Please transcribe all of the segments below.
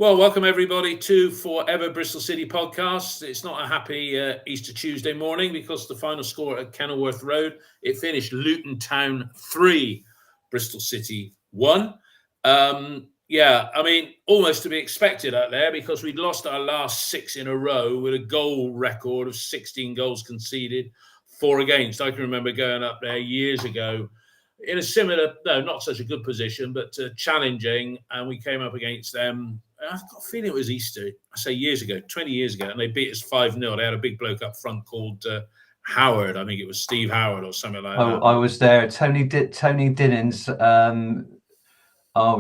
Well, welcome everybody to Forever Bristol City podcast. It's not a happy Easter Tuesday morning because the final score at Kenilworth Road, it finished Luton Town 3, Bristol City 1. Almost to be expected out there because we'd lost our last 6 in a row with a goal record of 16 goals conceded, 4 against. I can remember going up there years ago in a similar, no, not such a good position, but challenging, and we came up against them. I've got a feeling it was Easter, I say years ago, 20 years ago, and they beat us 5-0. They had a big bloke up front called Howard. I think it was Steve Howard or something like that. I was there. Tony Dinnan's.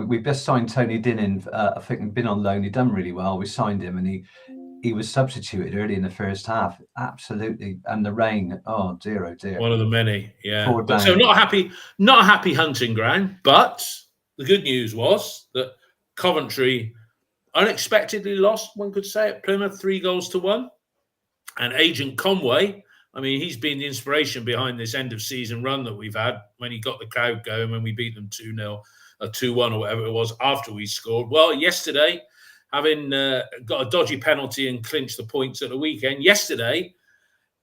We just signed Tony Dinnan. I think he'd been on loan. He'd done really well. We signed him, and he was substituted early in the first half. Absolutely, and the rain. Oh dear, oh dear. One of the many, yeah. But so not a happy hunting ground. But the good news was that Coventry unexpectedly lost, one could say, at Plymouth 3-1. And Agent Conway, I mean, he's been the inspiration behind this end of season run that we've had when he got the crowd going, when we beat them 2-0, or 2-1 or whatever it was after we scored. Well, yesterday, having got a dodgy penalty and clinched the points at the weekend, yesterday,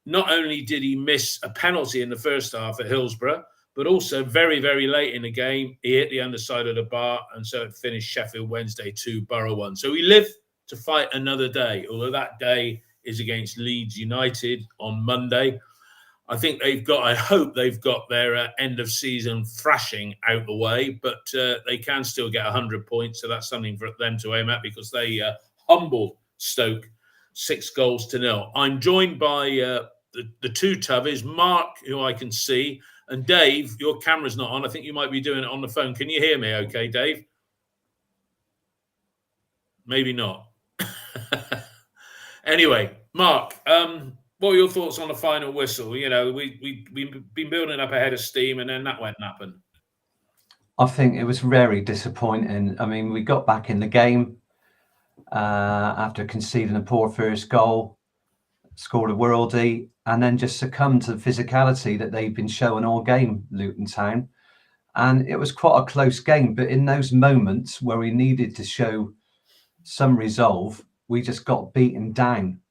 not only did he miss a penalty in the first half at Hillsborough, but also very, very late in the game, he hit the underside of the bar, and so it finished Sheffield Wednesday 2, Borough 1. So we live to fight another day, although that day is against Leeds United on Monday. I hope they've got their end of season thrashing out the way, but they can still get 100 points. So that's something for them to aim at because they humbled Stoke 6-0. I'm joined by the two Tuvies, Mark, who I can see, and Dave. Your camera's not on. I think you might be doing it on the phone. Can you hear me okay, Dave? Maybe not. Anyway, Mark, what are your thoughts on the final whistle? You know, we've been building up a head of steam, and then that went napping. I think it was very disappointing. I mean, we got back in the game after conceding a poor first goal, scored a worldie, and then just succumbed to the physicality that they've been showing all game, Luton Town. And it was quite a close game, but in those moments where we needed to show some resolve, we just got beaten down.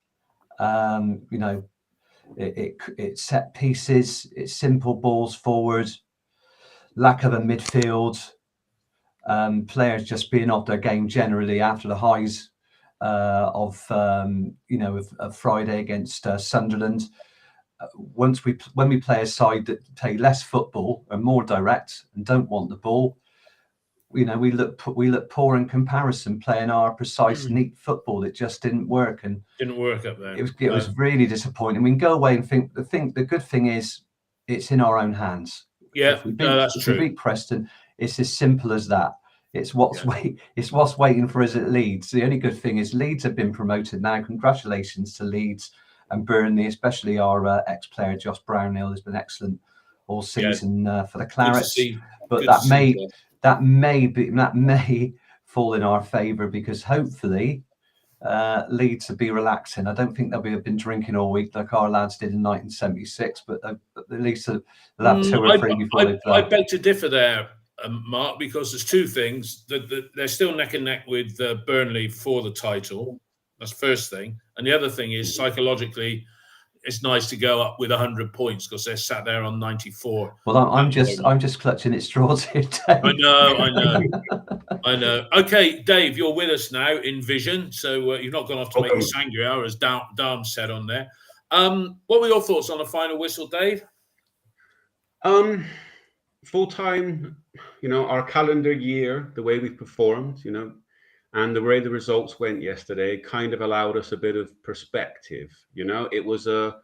It set pieces, it's simple balls forward, lack of a midfield, players just being off their game generally after the highs of Friday against Sunderland. When we play a side that play less football and more direct and don't want the ball, we look poor in comparison, playing our precise, neat football that just didn't work. And didn't work up there. It was really disappointing. We can go away and think the good thing is it's in our own hands. Yeah, that's true. If we beat Preston, it's as simple as that. It's what's waiting for us at Leeds. The only good thing is Leeds have been promoted now. Congratulations to Leeds and Burnley, especially our ex-player Josh Brownhill has been excellent all season for the Clarets. But that may fall in our favour because hopefully Leeds will be relaxing. I don't think they'll been drinking all week like our lads did in 1976, but at least they'll have 2 or 3 before they play. I beg to differ there, Mark, because there's 2 things. They're still neck and neck with Burnley for the title. That's the first thing. And the other thing is psychologically, it's nice to go up with 100 points because they're sat there on 94. Well, I'm just clutching at straws here, Dave. I know. Okay, Dave, you're with us now in vision, so you've not gone off to make a sangria, as Dom said on there. What were your thoughts on the final whistle, Dave? Full time, our calendar year, the way we've performed, and the way the results went yesterday kind of allowed us a bit of perspective. It was a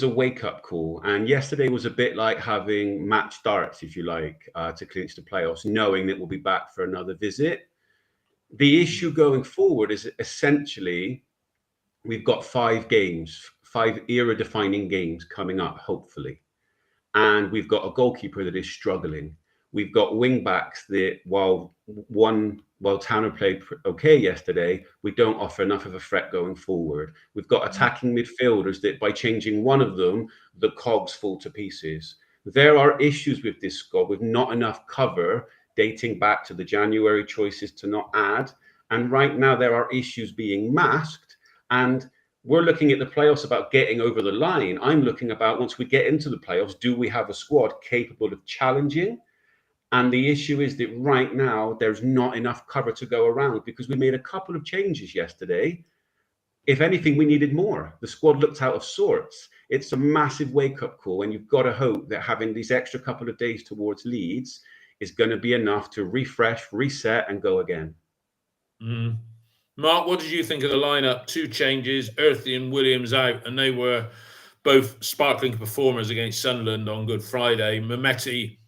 wake-up call, and yesterday was a bit like having match darts, if you like, to clinch the playoffs, knowing that we'll be back for another visit. The issue going forward is essentially we've got 5 era-defining games coming up, hopefully, and we've got a goalkeeper that is struggling. We've got wing-backs that, while Tanner played okay yesterday, we don't offer enough of a threat going forward. We've got attacking midfielders that by changing one of them, the cogs fall to pieces. There are issues with this squad with not enough cover dating back to the January choices to not add And right now there are issues being masked, and we're looking at the playoffs about getting over the line. I'm looking about, once we get into the playoffs, do we have a squad capable of challenging? And the issue is that right now there's not enough cover to go around, because we made a couple of changes yesterday. If anything, we needed more. The squad looked out of sorts. It's a massive wake-up call, and you've got to hope that having these extra couple of days towards Leeds is going to be enough to refresh, reset, and go again. Mark, what did you think of the lineup? 2 changes, Earthy and Williams out, and they were both sparkling performers against Sunderland on Good Friday. Mehmeti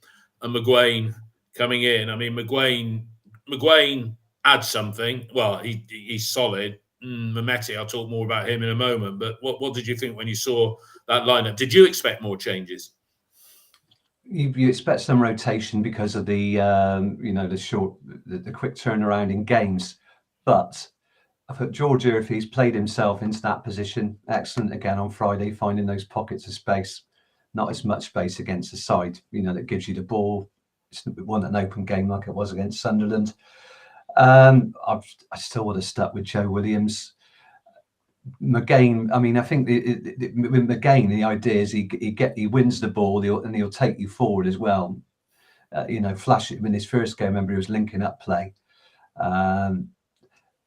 and McGuane coming in. I mean, McGuane adds something. Well, he's solid. Mehmeti, I'll talk more about him in a moment. But what did you think when you saw that lineup? Did you expect more changes? You expect some rotation because of the the quick turnaround in games, but I thought George Earthy's played himself into that position. Excellent again on Friday, finding those pockets of space. Not as much space against the side, that gives you the ball. It's not an open game like it was against Sunderland. I still would have stuck with Joe Williams. McGain, I mean, I think with McGain, the idea is he wins the ball, and he'll take you forward as well. Flash it in his first game. Remember, he was linking up play.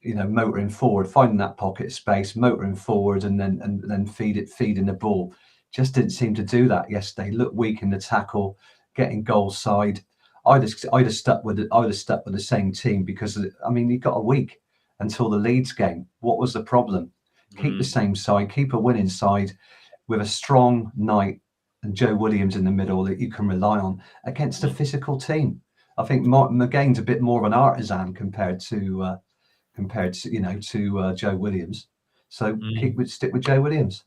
Motoring forward, finding that pocket space, motoring forward, and then feeding the ball. Just didn't seem to do that yesterday. Looked weak in the tackle, getting goal side. I'd have stuck with the same team, because I mean, you got a week until the Leeds game. What was the problem? Keep the same side, keep a winning side with a strong Knight and Joe Williams in the middle that you can rely on against a physical team. I think McGain's a bit more of an artisan compared to Joe Williams. So stick with Joe Williams.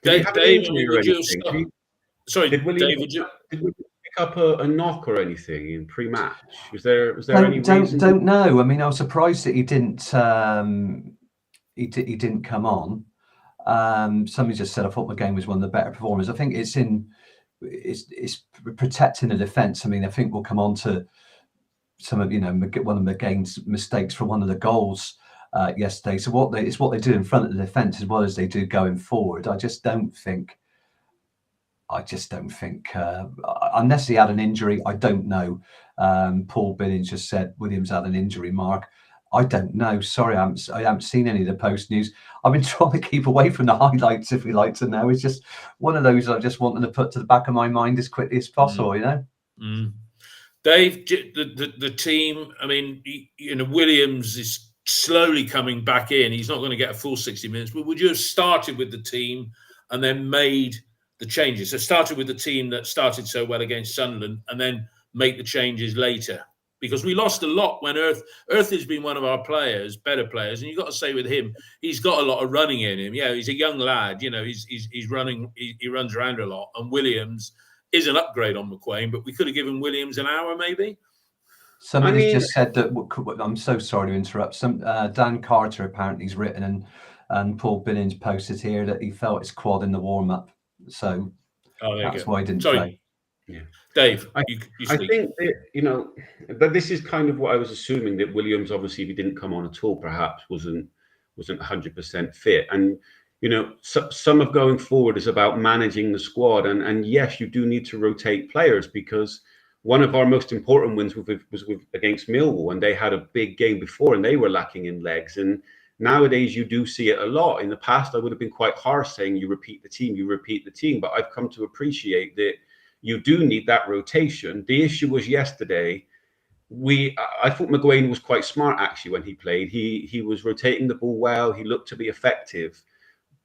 Dave, would you sorry, did Williams, Dave, did we pick up a knock or anything in pre-match? Was there any reason? Don't know. I mean, I was surprised that he didn't come on. Somebody just said I thought McGain was one of the better performers. I think it's protecting the defence. I mean, I think we'll come on to some of one of McGain's mistakes for one of the goals yesterday. So it's what they do in front of the defence as well as they do going forward. I just don't think unless he had an injury, I don't know. Paul Billings just said Williams had an injury, Mark. I don't know. Sorry, I haven't seen any of the post news. I've been trying to keep away from the highlights, if we like to know. It's just one of those I just wanted to put to the back of my mind as quickly as possible, Dave, the team, I mean, Williams is slowly coming back in. He's not going to get a full 60 minutes, but would you have started with the team and then made the changes? So started with the team that started so well against Sunderland and then make the changes later? Because we lost a lot when Earth has been one of our better players, and you've got to say with him, he's got a lot of running in him. Yeah, he's a young lad. He's running. He runs around a lot. And Williams is an upgrade on McGuane, but we could have given Williams an hour maybe. Somebody just said that. I'm so sorry to interrupt. Dan Carter apparently has written, and Paul Billings posted here that he felt his quad in the warm up, so that's why he didn't play. Yeah. Dave, I think that, that this is kind of what I was assuming, that Williams, obviously, if he didn't come on at all, perhaps wasn't 100% fit. And some of going forward is about managing the squad. And yes, you do need to rotate players, because one of our most important wins was against Millwall, and they had a big game before, and they were lacking in legs. And nowadays, you do see it a lot. In the past, I would have been quite harsh saying you repeat the team, but I've come to appreciate that you do need that rotation. The issue was yesterday, I thought McGuane was quite smart actually when he played. He was rotating the ball well. He looked to be effective.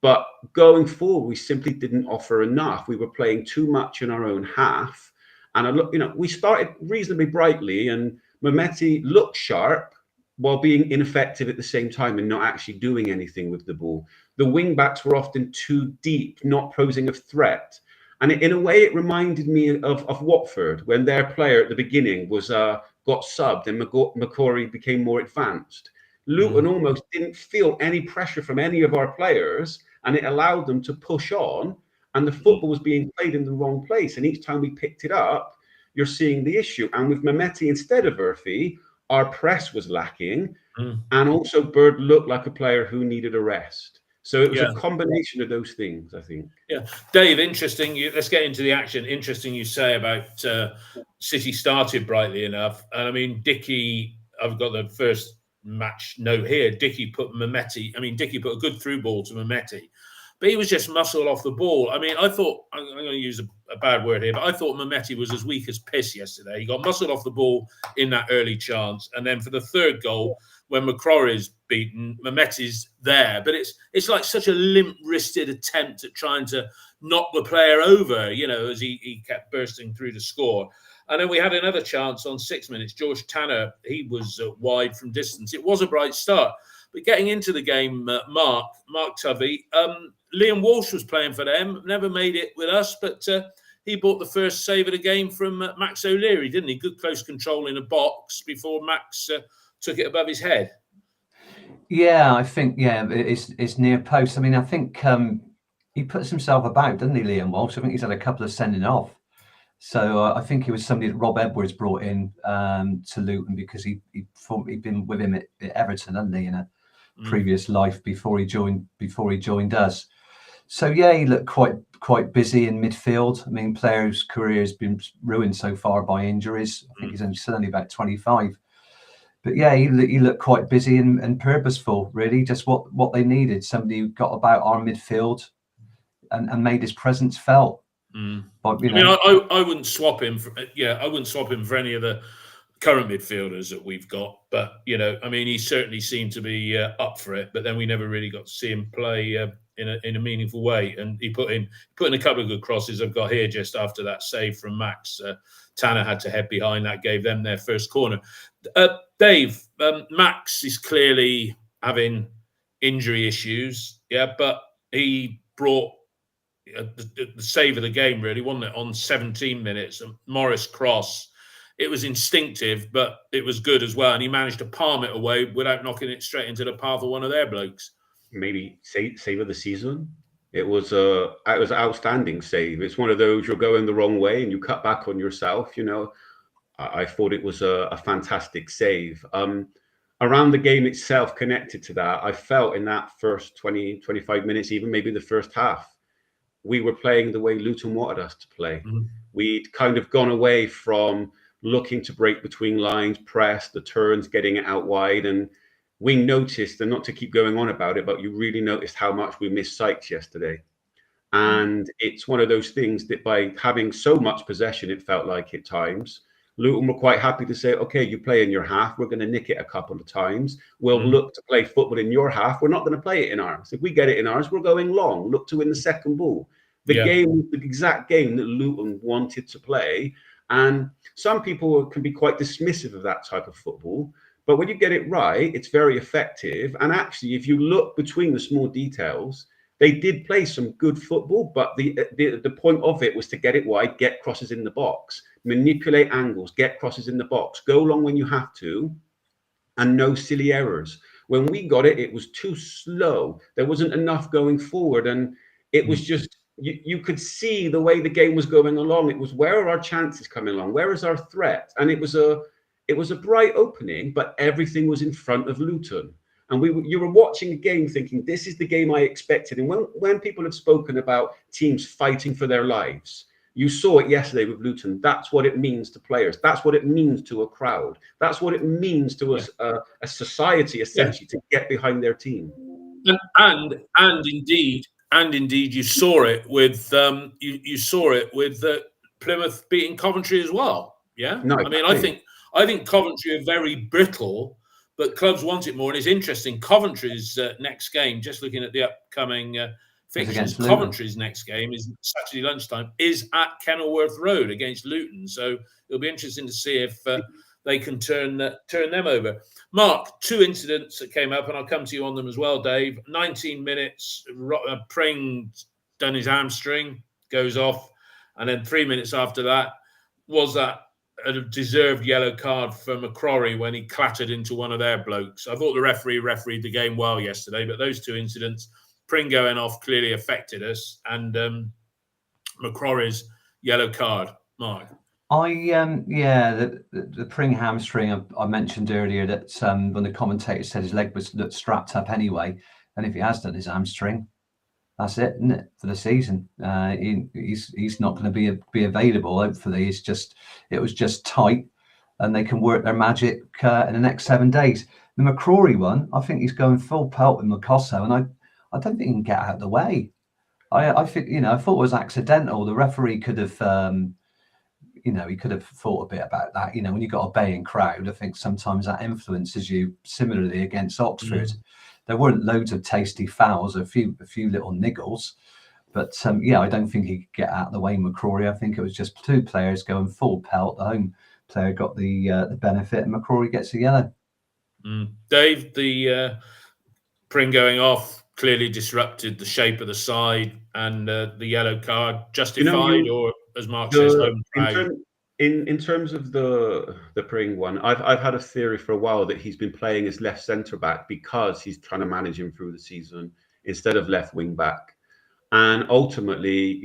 But going forward, we simply didn't offer enough. We were playing too much in our own half. And we started reasonably brightly, and Mehmeti looked sharp while being ineffective at the same time and not actually doing anything with the ball. The wing backs were often too deep, not posing a threat. And in a way, it reminded me of Watford, when their player at the beginning was got subbed and McCory became more advanced. Luton almost didn't feel any pressure from any of our players, and it allowed them to push on, and the football was being played in the wrong place. And each time we picked it up, you're seeing the issue. And with Mehmeti instead of Earthy, our press was lacking. and also Bird looked like a player who needed a rest. So it was a combination of those things, I think. Yeah, Dave, interesting. Let's get into the action. Interesting you say about City started brightly enough. And I mean, Dickey, I've got the first match note here. Dickey put Dickey put a good through ball to Mehmeti, but he was just muscle off the ball. I mean, I thought, I'm going to use a bad word here, but I thought Mehmeti was as weak as piss yesterday. He got muscled off the ball in that early chance. And then for the third goal, when McCrory's beaten, Mehmeti's there. But it's like such a limp-wristed attempt at trying to knock the player over, you know, as he kept bursting through to score. And then we had another chance on 6 minutes. George Tanner, he was wide from distance. It was a bright start. But getting into the game, Mark Tuvey, Liam Walsh was playing for them, never made it with us, but he bought the first save of the game from Max O'Leary, didn't he? Good close control in a box before Max took it above his head. Yeah, I think, it's near post. I mean, I think he puts himself about, doesn't he, Liam Walsh? I think he's had a couple of sending off. So I think he was somebody that Rob Edwards brought in to Luton because he'd been with him at Everton, hadn't he, in a previous life before he joined us. So yeah, he looked quite busy in midfield. I mean, player's career has been ruined so far by injuries. I think he's still only about 25. But yeah, he looked quite busy and purposeful, really, just what they needed. Somebody who got about our midfield and made his presence felt. But, you know, I mean, I wouldn't swap him for any of the current midfielders that we've got. But, you know, I mean, he certainly seemed to be up for it. But then we never really got to see him play in a meaningful way. And he put in a couple of good crosses. I've got here just after that save from Max. Tanner had to head behind that, gave them their first corner. Dave, Max is clearly having injury issues. Yeah, but he brought the save of the game, really, wasn't it? On 17 minutes, Morris cross. It was instinctive, but it was good as well. And he managed to palm it away without knocking it straight into the path of one of their blokes. Maybe save of the season. It was an outstanding save. It's one of those, you're going the wrong way and you cut back on yourself. You know, I thought it was a fantastic save. Around the game itself, connected to that, I felt in that first 20, 25 minutes, even maybe the first half, we were playing the way Luton wanted us to play. We'd kind of gone away from looking to break between lines, press, the turns, getting it out wide. And we noticed, and not to keep going on about it, but you really noticed how much we missed Sykes yesterday. And it's one of those things that by having so much possession, it felt like at times, Luton were quite happy to say, okay, you play in your half. We're going to nick it a couple of times. We'll look to play football in your half. We're not going to play it in ours. If we get it in ours, we're going long. Look to win the second ball. The exact game that Luton wanted to play. And some people can be quite dismissive of that type of football. But when you get it right, it's very effective. And actually, if you look between the small details, they did play some good football, but the point of it was to get it wide, get crosses in the box, manipulate angles, get crosses in the box, go long when you have to, and no silly errors. When we got it, it was too slow. There wasn't enough going forward, and it was just, you could see the way the game was going along. It was, where are our chances coming along? Where is our threat? And it was a bright opening, but everything was in front of Luton. And you were watching a game thinking, this is the game I expected. And when people have spoken about teams fighting for their lives, you saw it yesterday with Luton. That's what it means to players. That's what it means to a crowd. That's what it means to a society, essentially, to get behind their team. And indeed, you saw it with Plymouth beating Coventry as well. Yeah, no, I mean, I think Coventry are very brittle, but clubs want it more. And it's interesting. Coventry's next game, just looking at the upcoming fixtures, Coventry's next game is Saturday lunchtime, is at Kenilworth Road against Luton. So it'll be interesting to see if they can turn them over. Mark, two incidents that came up, and I'll come to you on them as well, Dave. 19 minutes, Pring done his hamstring, goes off, and then 3 minutes after that, was that a deserved yellow card for McCrory when he clattered into one of their blokes? I thought the referee refereed the game well yesterday, but those two incidents, Pring going off, clearly affected us, and McCrory's yellow card. Mark? Yeah, the Pring hamstring I mentioned earlier, that when the commentator said his leg was strapped up anyway, and if he has done his hamstring, that's it, isn't it, for the season? He's not going to be available. Hopefully, it was just tight, and they can work their magic in the next 7 days. The McCrory one, I think he's going full pelt with Makosso, and I don't think he can get out of the way. I think, I thought it was accidental. The referee could have. He could have thought a bit about that. When you've got a baying crowd, I think sometimes that influences you. Similarly against Oxford, there weren't loads of tasty fouls, a few little niggles, but I don't think he could get out of the way, McCrory. I think it was just two players going full pelt. The home player got the benefit, and McCrory gets a yellow. Dave, the Pring going off clearly disrupted the shape of the side, and the yellow card justified, or as Mark says, home crowd. In terms of the Pring one, I've had a theory for a while that he's been playing as left centre back because he's trying to manage him through the season instead of left wing back. And ultimately,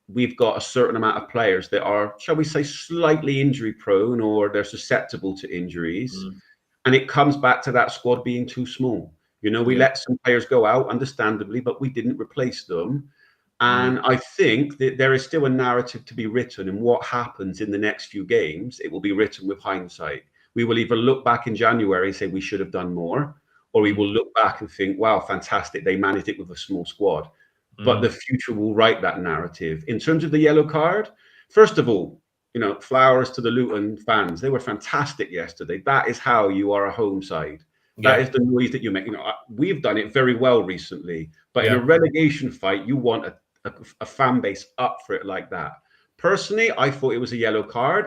we've got a certain amount of players that are, shall we say, slightly injury prone, or they're susceptible to injuries. And it comes back to that squad being too small. We let some players go out, understandably, but we didn't replace them. And I think that there is still a narrative to be written, and what happens in the next few games, it will be written with hindsight. We will either look back in January and say we should have done more, or we will look back and think, wow, fantastic, they managed it with a small squad. But the future will write that narrative. In terms of the yellow card, first of all, flowers to the Luton fans. They were fantastic yesterday. That is how you are a home side. That is the noise that you make. We've done it very well recently, but in a relegation fight, you want a fan base up for it like that. Personally, I thought it was a yellow card.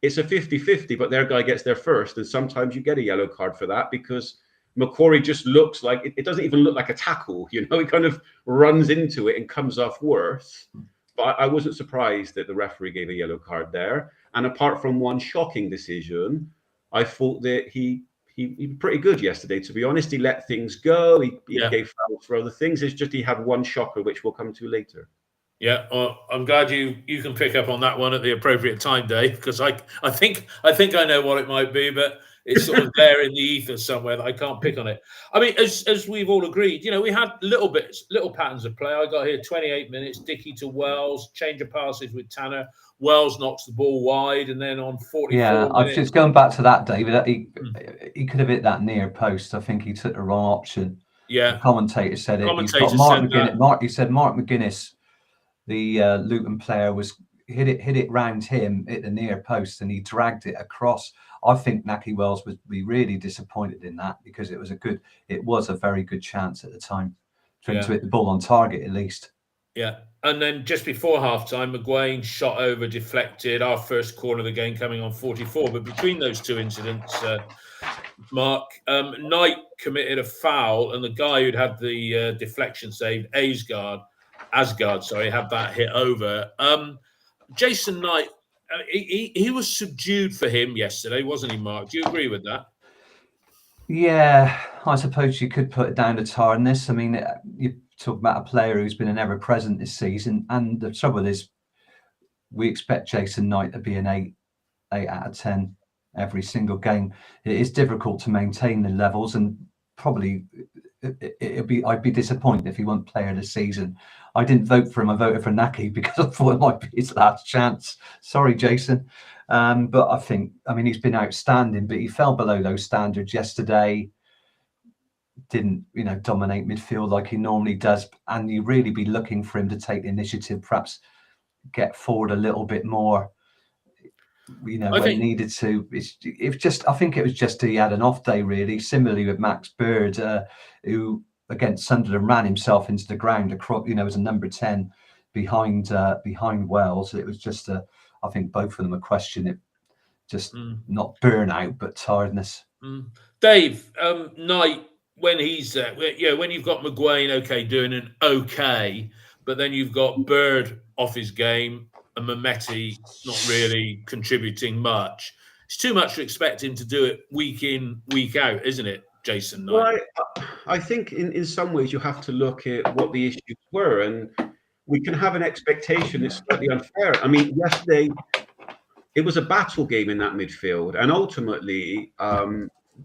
It's a 50-50, but their guy gets there first, and sometimes you get a yellow card for that because McCrory just looks like it doesn't even look like a tackle. He kind of runs into it and comes off worse. But I wasn't surprised that the referee gave a yellow card there. And apart from one shocking decision, I thought that he was pretty good yesterday, to be honest. He let things go. He gave fouls for other things. It's just he had one shocker, which we'll come to later. Yeah, well, I'm glad you can pick up on that one at the appropriate time, Dave, because I think I know what it might be, but it's sort of there in the ether somewhere that I can't pick on it. I mean, as we've all agreed, we had little patterns of play. I got here 28 minutes, Dickey to Wells, change of passes with Tanner. Wells knocks the ball wide, and then on 44 minutes... I've just going back to that, David. He could have hit that near post. I think he took the wrong option. Yeah. The commentator said it. He's got Mark McGuinness. He said Mark McGuinness, the Luton player, hit it round him at the near post, and he dragged it across. I think Naki Wells would be really disappointed in that because it was a very good chance at the time for him to hit the ball on target at least. Yeah. And then just before half-time, McGuane shot over, deflected, our first corner of the game coming on 44. But between those two incidents, Mark, Knight committed a foul, and the guy who'd had the deflection saved, Asgard, had that hit over. Jason Knight, he was subdued for him yesterday, wasn't he, Mark? Do you agree with that? Yeah, I suppose you could put it down to tiredness. I mean, you talk about a player who's been an ever-present this season, and the trouble is we expect Jason Knight to be an 8 out of 10 every single game. It is difficult to maintain the levels, and probably I'd be disappointed if he wasn't player of the season. I didn't vote for him. I voted for Naki because I thought it might be his last chance. Sorry, Jason. But I think, he's been outstanding, but he fell below those standards yesterday. Didn't, dominate midfield like he normally does. And you really be looking for him to take the initiative, perhaps get forward a little bit more, when he needed to. I think it was just he had an off day, really. Similarly with Max Bird, who against Sunderland ran himself into the ground across, as a number 10 behind Wells. It was just I think both of them are questioning it, not burnout, but tiredness. Dave, Knight, when he's there, when you've got McGuane, doing an okay, but then you've got Bird off his game and Mehmeti not really contributing much. It's too much to expect him to do it week in, week out, isn't it, Jason Knight? Well, I think in some ways you have to look at what the issues were, and we can have an expectation that's slightly unfair. I mean, yesterday it was a battle game in that midfield, and ultimately,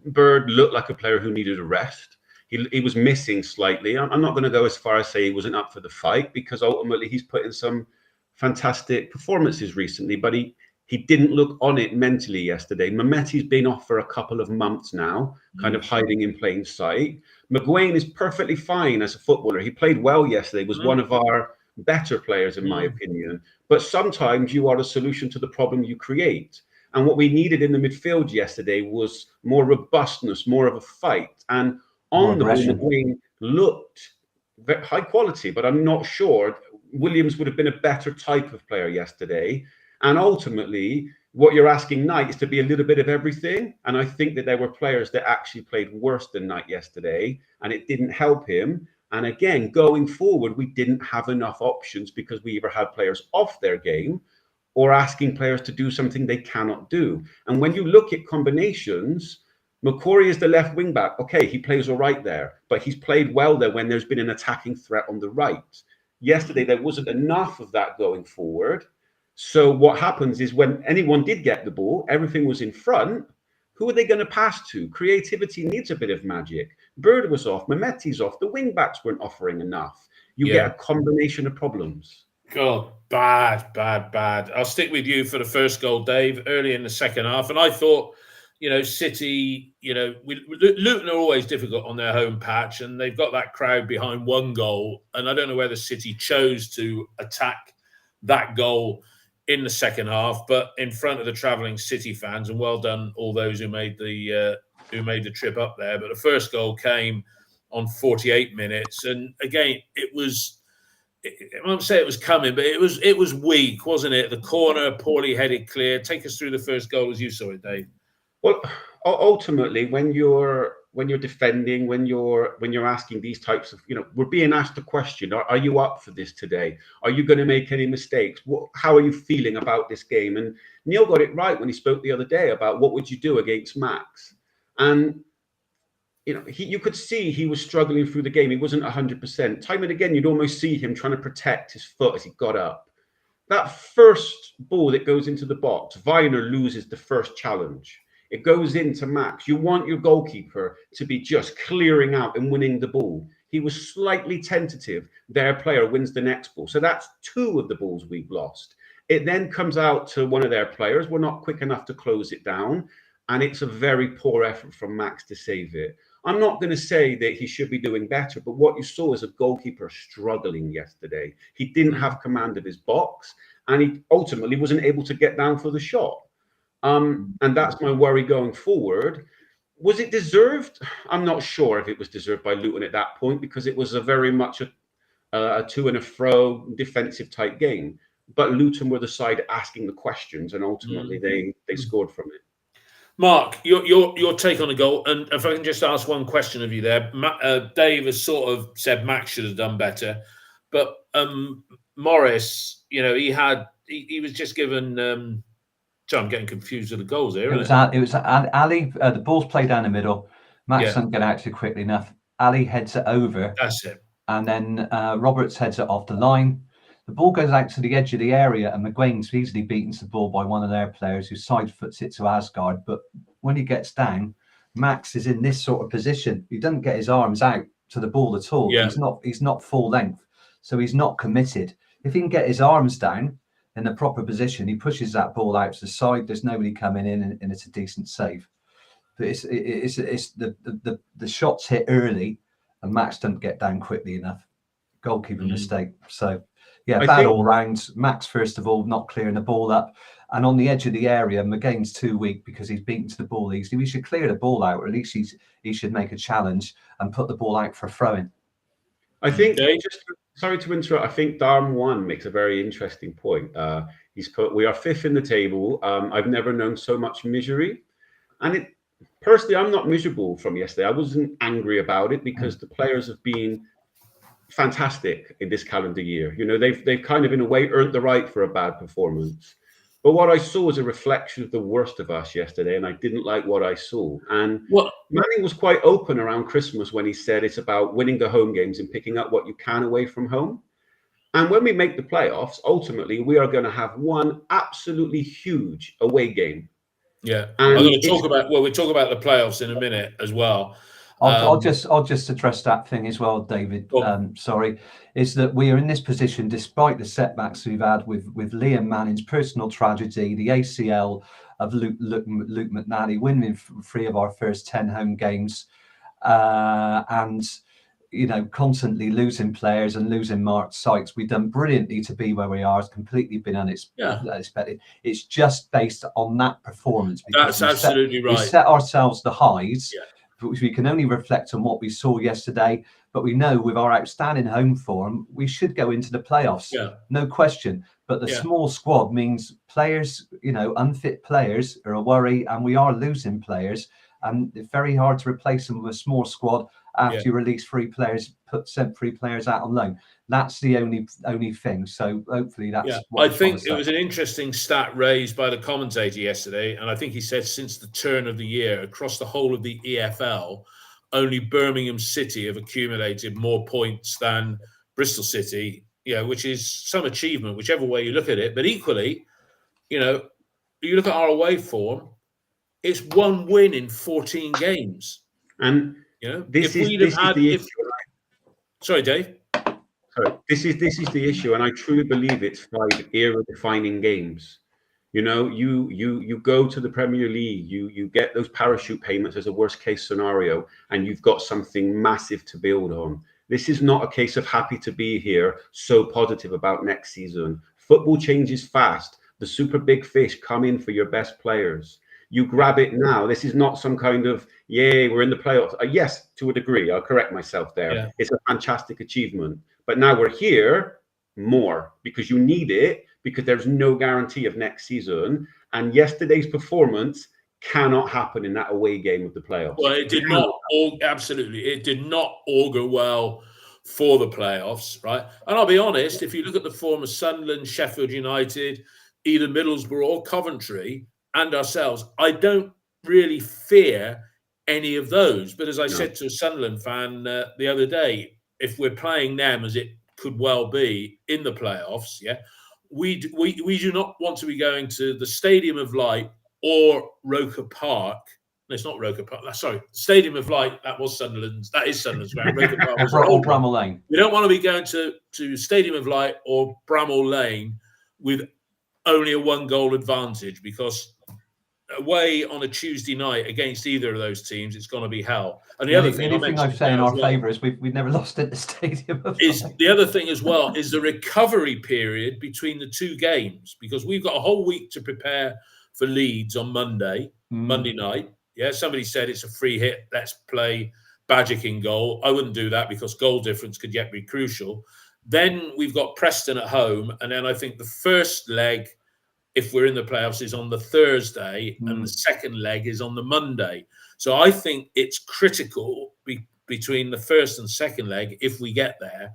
Bird looked like a player who needed a rest. He was missing slightly. I'm not going to go as far as say he wasn't up for the fight, because ultimately he's put in some fantastic performances recently, but he didn't look on it mentally yesterday. Mehmeti's been off for a couple of months now, kind of hiding in plain sight. McGuane is perfectly fine as a footballer. He played well yesterday, was one of our better players in my opinion. But sometimes you are the solution to the problem you create. And what we needed in the midfield yesterday was more robustness, more of a fight. And on the ball, McGuane looked very high quality, but I'm not sure. Williams would have been a better type of player yesterday. And ultimately, what you're asking Knight is to be a little bit of everything. And I think that there were players that actually played worse than Knight yesterday, and it didn't help him. And again, going forward, we didn't have enough options because we either had players off their game or asking players to do something they cannot do. And when you look at combinations, McCory is the left wing back. Okay, he plays all right there, but he's played well there when there's been an attacking threat on the right. Yesterday, there wasn't enough of that going forward. So what happens is when anyone did get the ball, everything was in front. Who are they going to pass to? Creativity needs a bit of magic. Bird was off, Mehmeti's off, the wing backs weren't offering enough. You get a combination of problems. God, bad. I'll stick with you for the first goal, Dave, early in the second half. And I thought, City, Luton are always difficult on their home patch, and they've got that crowd behind one goal. And I don't know whether City chose to attack that goal in the second half, but in front of the travelling City fans, and well done all those who made the trip up there. But the first goal came on 48 minutes, and again, I won't say it was coming, but it was weak, wasn't it? The corner, poorly headed clear. Take us through the first goal as you saw it, Dave. Well, ultimately, when you're defending, when you're asking these types of, we're being asked the question: Are you up for this today? Are you going to make any mistakes? How are you feeling about this game? And Neil got it right when he spoke the other day about what would you do against Max, and you could see he was struggling through the game. He wasn't 100%. Time and again, you'd almost see him trying to protect his foot as he got up. That first ball that goes into the box, Weiner loses the first challenge. It goes into Max. You want your goalkeeper to be just clearing out and winning the ball. He was slightly tentative. Their player wins the next ball. So that's 2 of the balls we've lost. It then comes out to one of their players. We're not quick enough to close it down. And it's a very poor effort from Max to save it. I'm not going to say that he should be doing better, but what you saw is a goalkeeper struggling yesterday. He didn't have command of his box, and he ultimately wasn't able to get down for the shot. And that's my worry going forward. Was it deserved? I'm not sure if it was deserved by Luton at that point, because it was a very much a to and a fro defensive type game. But Luton were the side asking the questions, and ultimately they scored from it. Mark, your take on the goal, and if I can just ask one question of you there. Dave has sort of said Max should have done better, but Morris, he was just given. So I'm getting confused with the goals here. It was Ali. The ball's played down the middle. Max doesn't get out too quickly enough. Ali heads it over. That's it. And then Roberts heads it off the line. The ball goes out to the edge of the area, and McGuane's easily beaten the ball by one of their players who side foots it to Asgard. But when he gets down, Max is in this sort of position. He doesn't get his arms out to the ball at all. Yeah. He's not full length, so he's not committed. If he can get his arms down in the proper position, he pushes that ball out to the side. There's nobody coming in, and it's a decent save. But it's the shots hit early, and Max doesn't get down quickly enough. Goalkeeper mistake. So. Yeah, bad all round. Max, first of all, not clearing the ball up. And on the edge of the area, McGain's too weak because he's beaten to the ball easily. We should clear the ball out, or at least he should make a challenge and put the ball out for a throw-in. I think, sorry to interrupt, I think Darm One makes a very interesting point. He's put, we are 5th in the table. I've never known so much misery. And personally, I'm not miserable from yesterday. I wasn't angry about it because the players have been fantastic in this calendar year. They've kind of in a way earned the right for a bad performance. But what I saw was a reflection of the worst of us yesterday, and I didn't like what I saw. And Manning was quite open around Christmas when he said it's about winning the home games and picking up what you can away from home. And when we make the playoffs, ultimately, we are going to have one absolutely huge away game. Yeah, and I'm going to talk about. Well, we'll talk about the playoffs in a minute as well. I'll just address that thing as well, David. Sorry, is that we are in this position despite the setbacks we've had with Liam Manning's personal tragedy, the ACL of Luke McNally, winning 3 of our first 10 home games, and constantly losing players and losing Mark Sykes. We've done brilliantly to be where we are. It's completely been unexpected. It's just based on that performance. That's absolutely right. We set ourselves the highs, which we can only reflect on what we saw yesterday. But we know with our outstanding home form, we should go into the playoffs. No question. But the small squad means players, unfit players are a worry, and we are losing players. And it's very hard to replace them with a small squad after you release 3 players, send 3 players out on loan. That's the only thing. So hopefully that's what I think it was an interesting stat raised by the commentator yesterday, and I think he said since the turn of the year across the whole of the EFL, only Birmingham City have accumulated more points than Bristol City, which is some achievement, whichever way you look at it. But equally, you look at our away form, it's 1 win in 14 games. And this is the issue. Sorry, Dave. Sorry, this is the issue, and I truly believe it's 5 era-defining games. You go to the Premier League, you get those parachute payments as a worst-case scenario, and you've got something massive to build on. This is not a case of happy to be here, so positive about next season. Football changes fast. The super big fish come in for your best players. You grab it now. This is not some kind of, yay, we're in the playoffs. Yes, to a degree. I'll correct myself there. Yeah. It's a fantastic achievement. But now we're here more because you need it, because there's no guarantee of next season. And yesterday's performance cannot happen in that away game of the playoffs. Well, it did not. Absolutely. It did not augur well for the playoffs, right? And I'll be honest, if you look at the form of Sunderland, Sheffield United, either Middlesbrough or Coventry, and ourselves, I don't really fear any of those. But as I said to a Sunderland fan the other day, if we're playing them as it could well be in the playoffs, we do not want to be going to the Stadium of Light or Roker Park. No, it's not Roker Park. Sorry, Stadium of Light. That is Sunderland's ground. Roker Park was or Bramall Lane. We don't want to be going to Stadium of Light or Bramall Lane with only a 1-goal advantage, because away on a Tuesday night against either of those teams, it's going to be hell. And the other thing I've said in our favour is we've never lost at the Stadium. The other thing as well is the recovery period between the 2 games, because we've got a whole week to prepare for Leeds on Monday night. Yeah, somebody said it's a free hit. Let's play Bajic in goal. I wouldn't do that because goal difference could yet be crucial. Then we've got Preston at home, and then I think the first leg, if we're in the playoffs, is on the Thursday, and the second leg is on the Monday. So I think it's critical between the first and second leg, if we get there,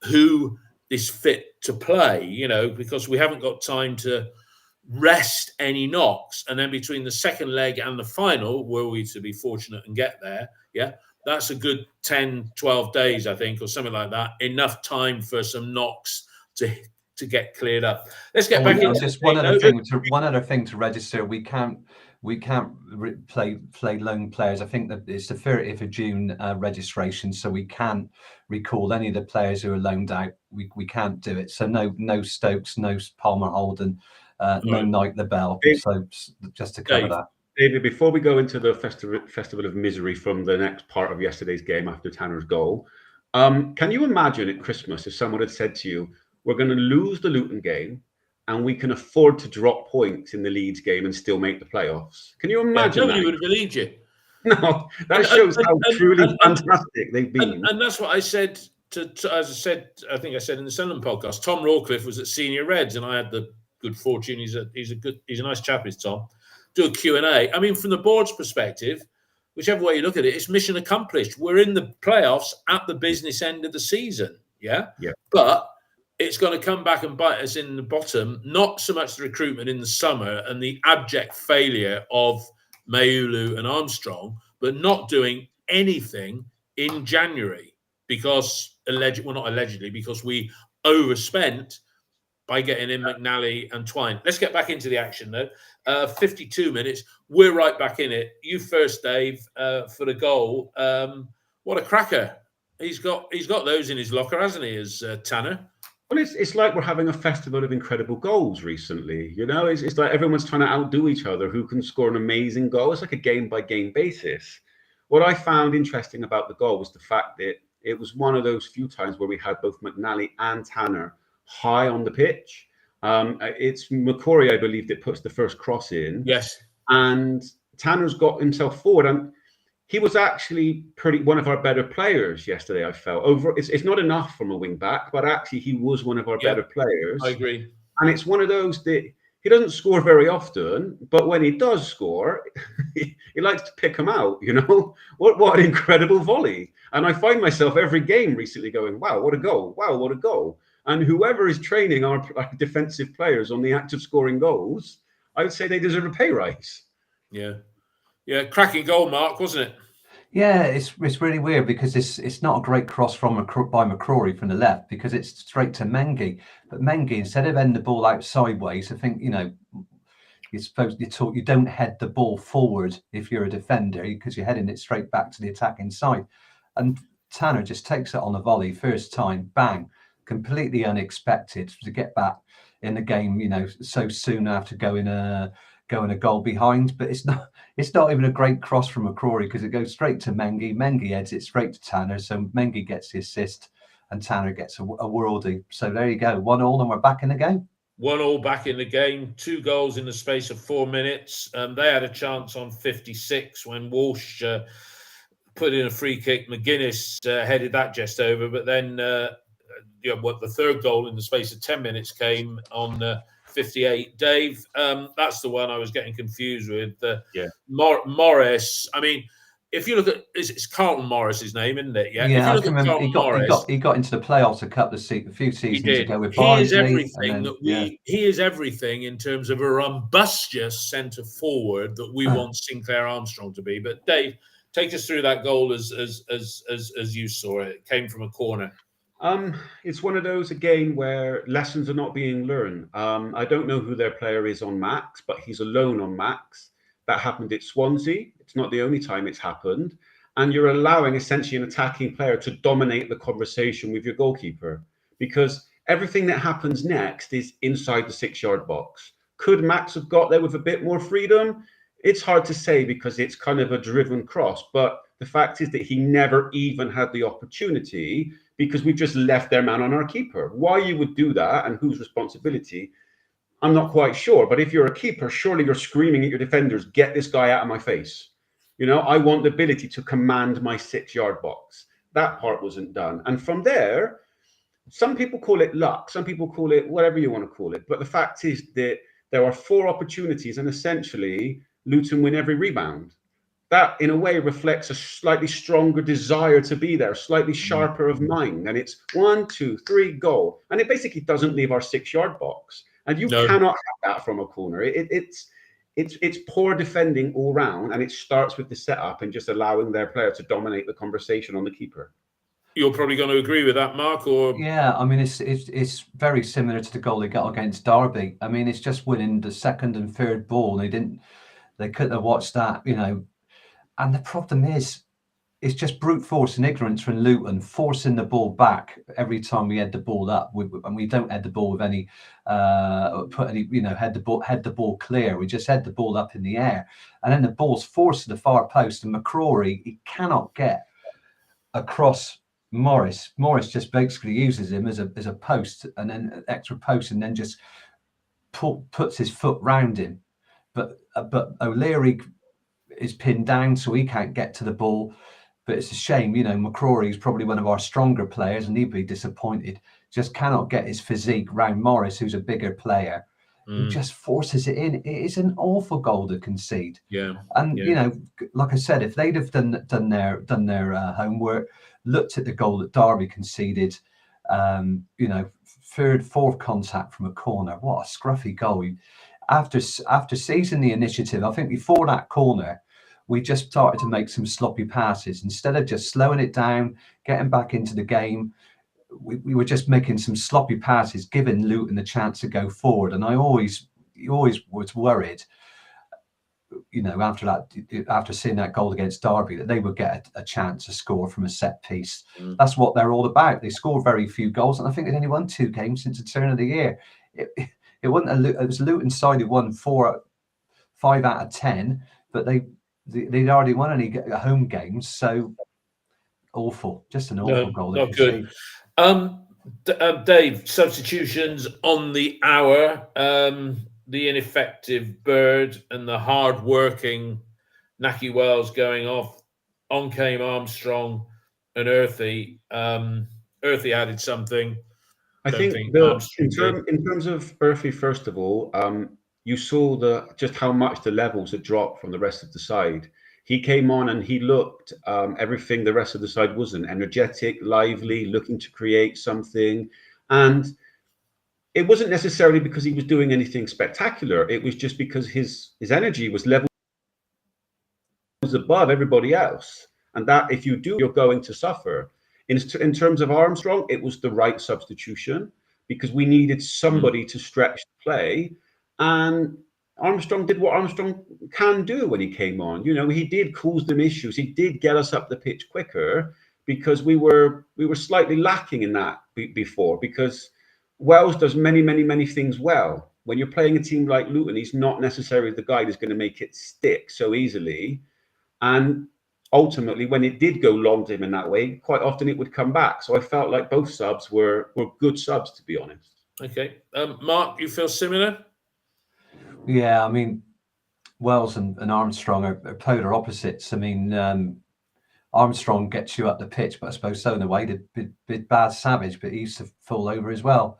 who is fit to play, because we haven't got time to rest any knocks. And then between the second leg and the final, were we to be fortunate and get there, that's a good 10, 12 days, I think, or something like that. Enough time for some knocks to get cleared up. Let's get back into just one other thing to register. We can't play loan players. I think that it's the 30th of June registration, so we can't recall any of the players who are loaned out. We can't do it. So no Stokes, no Palmer Holden, no Knight the Bell. So just to cover that. David, before we go into the festival of misery from the next part of yesterday's game after Tanner's goal, can you imagine at Christmas if someone had said to you, we're going to lose the Luton game and we can afford to drop points in the Leeds game and still make the playoffs? Can you imagine that? Nobody would have believed you. No, that shows how truly fantastic they've been. And that's what I said I think I said in the Sunderland podcast, Tom Rawcliffe was at Senior Reds, and I had the good fortune. He's a nice chap, is Tom. Do a Q&A. I mean, from the board's perspective, whichever way you look at it, it's mission accomplished. We're in the playoffs at the business end of the season, yeah? But it's going to come back and bite us in the bottom, not so much the recruitment in the summer and the abject failure of Mayulu and Armstrong, but not doing anything in January because, because we overspent by getting in McNally and Twine. Let's get back into the action, though. 52 minutes. We're right back in it. You first, Dave, for the goal. What a cracker. He's got those in his locker, hasn't he, as Tanner? Well, it's like we're having a festival of incredible goals recently. You know, it's like everyone's trying to outdo each other who can score an amazing goal. It's like a game-by-game basis. What I found interesting about the goal was the fact that it was one of those few times where we had both McNally and Tanner high on the pitch. It's McCrory, I believe, that puts the first cross in. Yes. And Tanner's got himself forward. And he was actually one of our better players yesterday, I felt. It's not enough from a wing back, but actually he was one of our better players. I agree. And it's one of those that he doesn't score very often, but when he does score, he likes to pick them out, you know? What an incredible volley. And I find myself every game recently going, wow, what a goal. Wow, what a goal. And whoever is training our defensive players on the act of scoring goals, I would say they deserve a pay rise. Yeah. Yeah, cracking goal, Mark, wasn't it? Yeah, it's really weird because it's not a great cross by McCrory from the left because it's straight to Mengi. But Mengi, instead of ending the ball out sideways, I think, you know, you don't head the ball forward if you're a defender because you're heading it straight back to the attacking side. And Tanner just takes it on a volley, first time, bang, completely unexpected to get back in the game, you know, so soon after going a goal behind. But it's not even a great cross from McCrory because it goes straight to Mengi. Mengi heads it straight to Tanner, so Mengi gets the assist and Tanner gets a worldie. So there you go, 1-1, and we're back in the game. 1-1 back in the game, 2 goals in the space of 4 minutes. They had a chance on 56 when Walsh put in a free kick. McGuinness headed that just over, but then the third goal in the space of 10 minutes came on 58. Dave, that's the one I was getting confused with. Morris. I mean, if you look at it's Carlton Morris, his name, isn't it? Yeah. I can remember he got into the playoffs a few seasons ago with Barnsley. He is everything in terms of a rumbustious centre forward that we want Sinclair Armstrong to be. But Dave, take us through that goal as you saw it. It came from a corner. It's one of those again where lessons are not being learned. I don't know who their player is on Max, but he's alone on Max. That happened at Swansea. It's not the only time it's happened. And you're allowing essentially an attacking player to dominate the conversation with your goalkeeper because everything that happens next is inside the 6-yard box. Could Max have got there with a bit more freedom? It's hard to say because it's kind of a driven cross. But the fact is that he never even had the opportunity because we've just left their man on our keeper. Why you would do that and whose responsibility, I'm not quite sure. But if you're a keeper, surely you're screaming at your defenders, get this guy out of my face. You know, I want the ability to command my 6-yard box. That part wasn't done. And from there, some people call it luck. Some people call it whatever you want to call it. But the fact is that there are 4 opportunities and essentially Luton win every rebound. That, in a way, reflects a slightly stronger desire to be there, slightly sharper of mind. And it's 1, 2, 3, goal. And it basically doesn't leave our 6-yard box. And you cannot have that from a corner. It's poor defending all round. And it starts with the setup and just allowing their player to dominate the conversation on the keeper. You're probably going to agree with that, Mark, or yeah. I mean, it's very similar to the goal they got against Derby. I mean, it's just winning the second and third ball. They couldn't have watched that, you know. And the problem is, it's just brute force and ignorance from Luton, forcing the ball back every time we head the ball up. And we don't head the ball with any, head the ball clear. We just head the ball up in the air. And then the ball's forced to the far post. And McCrory, he cannot get across Morris. Morris just basically uses him as a post and then an extra post and then just puts his foot round him. But O'Leary is pinned down, so he can't get to the ball. But it's a shame, you know, McCrory is probably one of our stronger players and he'd be disappointed. Just cannot get his physique round Morris, who's a bigger player. He just forces it in. It is an awful goal to concede. Yeah. And you know, like I said, if they'd have done their homework, looked at the goal that Derby conceded, you know, fourth contact from a corner. What a scruffy goal. After seizing the initiative, I think before that corner, we just started to make some sloppy passes instead of just slowing it down, getting back into the game. we were just making some sloppy passes, giving Luton the chance to go forward. And I always was worried, you know, after seeing that goal against Derby, that they would get a chance to score from a set piece. That's what they're all about. They score very few goals, and I think they've only won 2 games since the turn of the year. It wasn't it was Luton side who won 5 out of 10, but they'd already won any home games, so awful, just an awful goal. Not good. Dave, substitutions on the hour. The ineffective Bird and the hard-working Nahki Wells going off. On came Armstrong and Earthy. Earthy added something. I think in terms of Earthy, first of all, you saw just how much the levels had dropped from the rest of the side. He came on and he looked everything the rest of the side wasn't: energetic, lively, looking to create something. And it wasn't necessarily because he was doing anything spectacular. It was just because his energy was levels above everybody else. And that if you do, you're going to suffer. In terms of Armstrong, it was the right substitution because we needed somebody to stretch the play. And Armstrong did what Armstrong can do when he came on. You know, he did cause them issues. He did get us up the pitch quicker because we were slightly lacking in that before, because Wells does many things well. When you're playing a team like Luton, he's not necessarily the guy who's going to make it stick so easily. And ultimately, when it did go long to him in that way, quite often it would come back. So I felt like both subs were good subs, to be honest. Okay. Mark, you feel similar? Yeah, I mean, Wells and Armstrong are polar opposites. I mean, Armstrong gets you up the pitch, but I suppose so in a way. Bit bad Savage, but he used to fall over as well.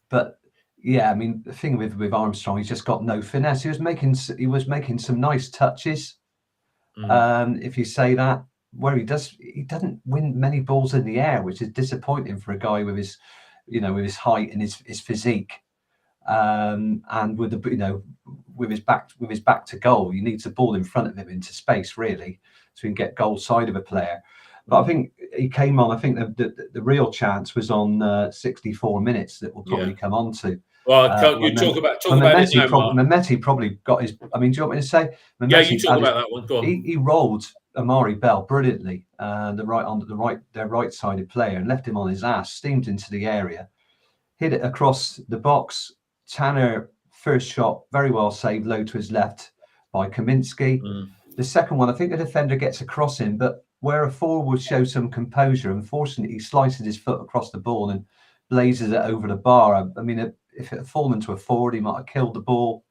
But yeah, I mean, the thing with Armstrong, he's just got no finesse. He was making some nice touches. If you say that, where he doesn't win many balls in the air, which is disappointing for a guy with his, you know, with his height and his physique, and with the, you know, with his back to goal. You need the ball in front of him into space, really, so he can get goal side of a player. But I think he came on. I think the real chance was on 64 minutes that we'll probably come on to. Well, talk about it now, Mark. Mehmeti probably got his. I mean, do you want me to say? Mehmeti, yeah, you talk about that one. Go on. He rolled Amari Bell brilliantly, their right-sided player, and left him on his ass. Steamed into the area, hit it across the box. Tanner first shot very well saved, low to his left by Kaminsky. The second one, I think the defender gets across him, but where a forward would show some composure, unfortunately, he slices his foot across the ball and blazes it over the bar. I mean, if it had fallen to a forward, he might have killed the ball.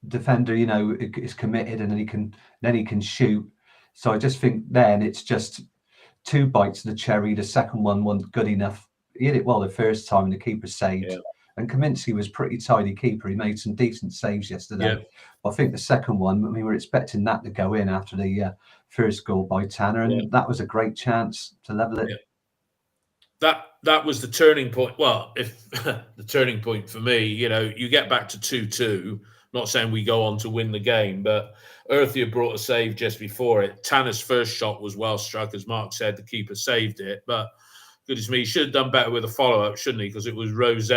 Defender, you know, is committed, and then he can shoot. So I just think then it's just 2 bites of the cherry. The second one wasn't good enough. He hit it well the first time, and the keeper saved. Yeah. And Kaminsky was pretty tidy keeper. He made some decent saves yesterday. Yeah. But I think the second one, I mean, we were expecting that to go in after the first goal by Tanner, and that was a great chance to level it. Yeah. That was the turning point. Well, if the turning point for me, you know, you get back to 2-2. Not saying we go on to win the game, but Earthy brought a save just before it. Tanner's first shot was well struck, as Mark said. The keeper saved it, but goodness me, he should have done better with a follow-up, shouldn't he? Because it was Rosed.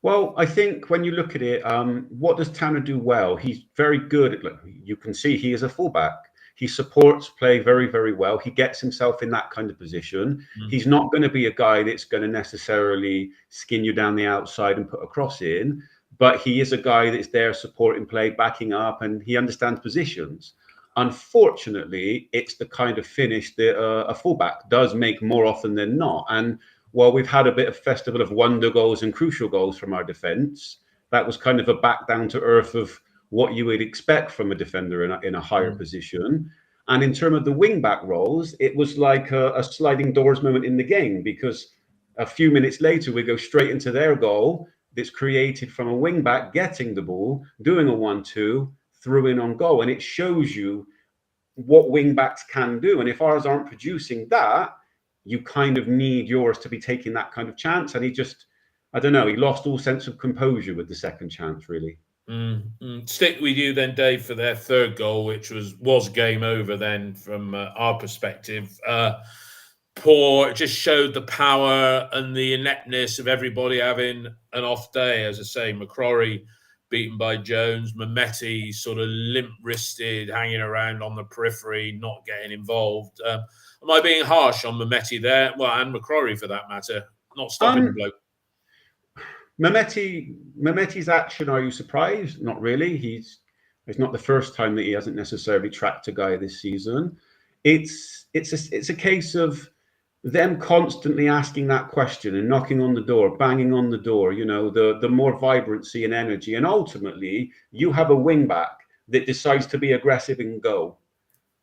Well, I think when you look at it, what does Tanner do well? He's very good at, like, you can see he is a fullback. He supports play very well. He gets himself in that kind of position. He's not going to be a guy that's going to necessarily skin you down the outside and put a cross in, but he is a guy that's there supporting play, backing up, and he understands positions. Unfortunately, it's the kind of finish that a fullback does make more often than not. And while we've had a bit of festival of wonder goals and crucial goals from our defence, that was kind of a back down to earth of what you would expect from a defender in a higher position. And in terms of the wing back roles, it was like a sliding doors moment in the game, because a few minutes later we go straight into their goal that's created from a wing back getting the ball, doing a 1-2, through in on goal. And it shows you what wing backs can do. And if ours aren't producing that, you kind of need yours to be taking that kind of chance. And he just, I don't know, he lost all sense of composure with the second chance, really. Stick with you then, Dave, for their third goal, which was game over then from our perspective. poor. It just showed the power and the ineptness of everybody having an off day. As I say, McCrory beaten by Jones, Mehmeti sort of limp-wristed, hanging around on the periphery, not getting involved. Am I being harsh on Mehmeti there? Well, and McCrory for that matter, not stopping the bloke. Mehmeti's action, are you surprised? Not really. It's not the first time that he hasn't necessarily tracked a guy this season. It's a case of them constantly asking that question and knocking on the door, banging on the door, you know, the more vibrancy and energy. And ultimately, you have a wing back that decides to be aggressive and go.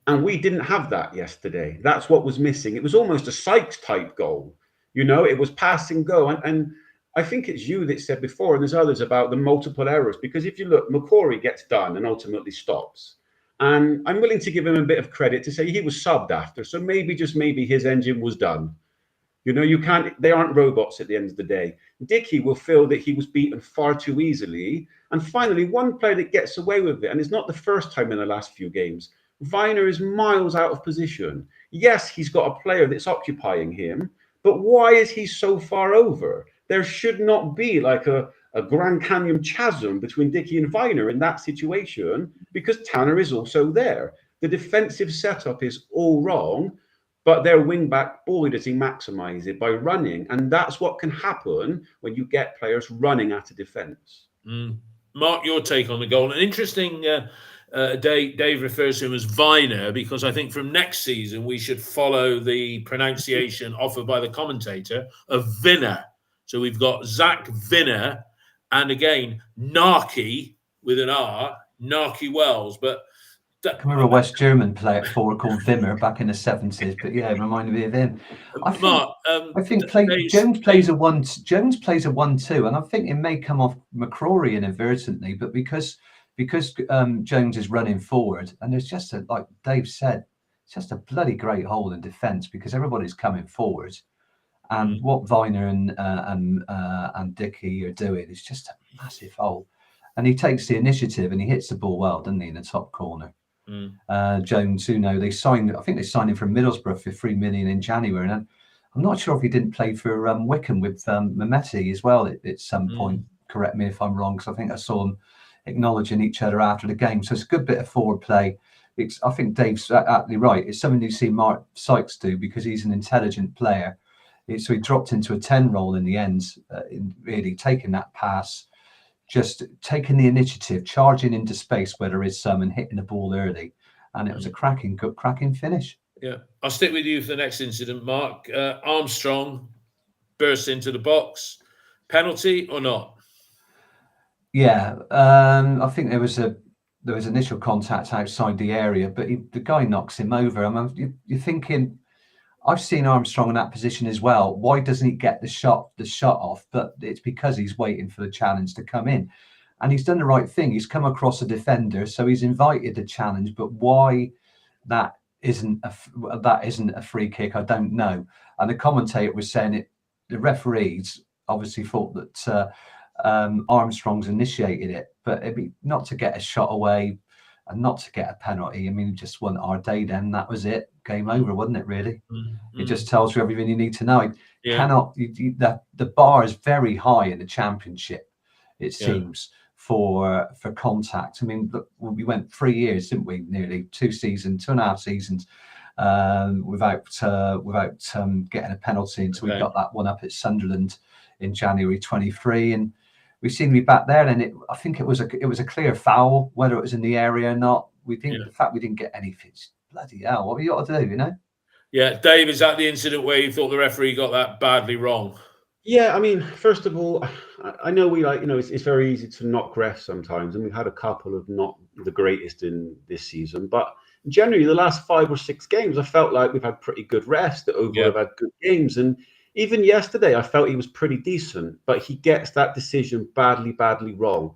And we didn't have that yesterday. That's what was missing. It was almost a Sykes type goal. You know, it was pass and go. And I think it's you that said before, and there's others, about the multiple errors. Because if you look, McCrory gets done and ultimately stops. And I'm willing to give him a bit of credit to say he was subbed after. So maybe, just maybe, his engine was done. You know, they aren't robots at the end of the day. Dickey will feel that he was beaten far too easily. And finally, one player that gets away with it, and it's not the first time in the last few games, Viner is miles out of position. Yes, he's got a player that's occupying him, but why is he so far over? There should not be like a Grand Canyon chasm between Dickey and Viner in that situation, because Tanner is also there. The defensive setup is all wrong, but their wing-back, boy, does he maximise it by running. And that's what can happen when you get players running at a defence. Mark, your take on the goal. An interesting... Dave refers to him as Viner, because I think from next season we should follow the pronunciation offered by the commentator of Vinner. So we've got Zach Vinner, and again, Narky with an R, Narky Wells. But I remember a West German player forward called Wimmer back in the 70s, but yeah, it reminded me of him. I think Jones plays a 1-2, and I think it may come off McCrory inadvertently, but because Jones is running forward, and there's just like Dave said, it's just a bloody great hole in defence because everybody's coming forward, and what Viner and Dickey are doing is just a massive hole, and he takes the initiative and he hits the ball well, doesn't he, in the top corner. Jones, who know, I think they signed him from Middlesbrough for $3 million in January, and I'm not sure if he didn't play for Wickham with Mehmeti as well at some point. Correct me if I'm wrong, because I think I saw them acknowledging each other after the game. So it's a good bit of forward play. I think Dave's absolutely right. It's something you see Mark Sykes do because he's an intelligent player. So he dropped into a 10 role in the end, in really taking that pass, just taking the initiative, charging into space where there is some, and hitting the ball early. And it was a cracking finish. Yeah, I'll stick with you for the next incident, Mark. Armstrong burst into the box. Penalty or not? Yeah, I think there was initial contact outside the area, but the guy knocks him over. I mean, you're thinking, I've seen Armstrong in that position as well. Why doesn't he get the shot off? But it's because he's waiting for the challenge to come in, and he's done the right thing. He's come across a defender, so he's invited the challenge. But why that isn't a free kick, I don't know. And the commentator was saying it. The referees obviously thought that. Armstrong's initiated it, but it'd be not to get a shot away and not to get a penalty. I mean, just won our day then. That was it. Game over, wasn't it, really? It just tells you everything you need to know. The bar is very high in the Championship, it seems, for contact. I mean, look, we went 3 years, didn't we? Nearly 2.5 seasons without getting a penalty until we got that one up at Sunderland in January 23, and we seem to be back there. And I think it was a clear foul, whether it was in the area or not. We think the fact we didn't get anything, bloody hell, what have you got to do, you know? Yeah, Dave, is that the incident where you thought the referee got that badly wrong? Yeah, I mean, first of all, I know it's very easy to knock refs sometimes, and we've had a couple of not the greatest in this season, but generally the last 5 or 6 games, I felt like we've had pretty good refs that overall have had good games. And even yesterday, I felt he was pretty decent, but he gets that decision badly wrong.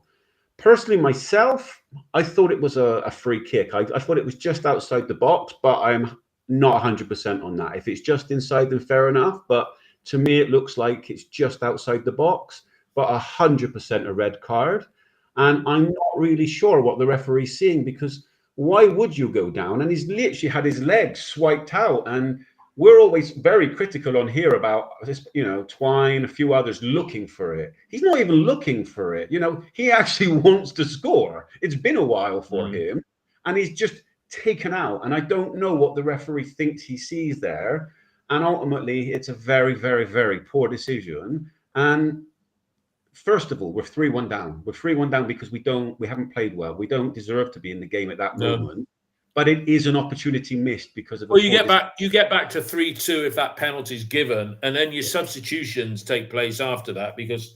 Personally, myself, I thought it was a free kick. I thought it was just outside the box, but I'm not 100% on that. If it's just inside, then fair enough. But to me, it looks like it's just outside the box, but 100% a red card. And I'm not really sure what the referee's seeing, because why would you go down? And he's literally had his legs swiped out, and we're always very critical on here about this, you know, Twine, a few others looking for it. He's not even looking for it. You know, he actually wants to score. It's been a while for him, and he's just taken out. And I don't know what the referee thinks he sees there. And ultimately, it's a very, very, very poor decision. And first of all, we're 3-1 down. We're 3-1 down because we haven't played well. We don't deserve to be in the game at that moment. But it is an opportunity missed because of. Well, you get back to 3-2 if that penalty is given, and then your substitutions take place after that because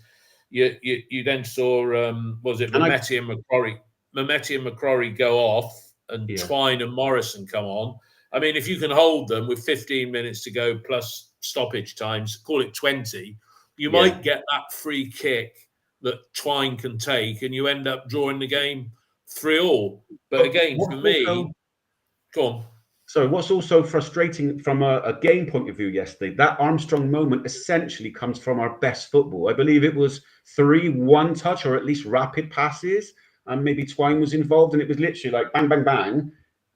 you then saw Mehmeti and McCrory go off, and Twine and Morrison come on. I mean, if you can hold them with 15 minutes to go plus stoppage times, call it 20, you might get that free kick that Twine can take, and you end up drawing the game 3-3. But again, for me. Go on. So what's also frustrating from a game point of view yesterday, that Armstrong moment essentially comes from our best football. I believe it was 3 one-touch or at least rapid passes, and maybe Twine was involved, and it was literally like bang, bang, bang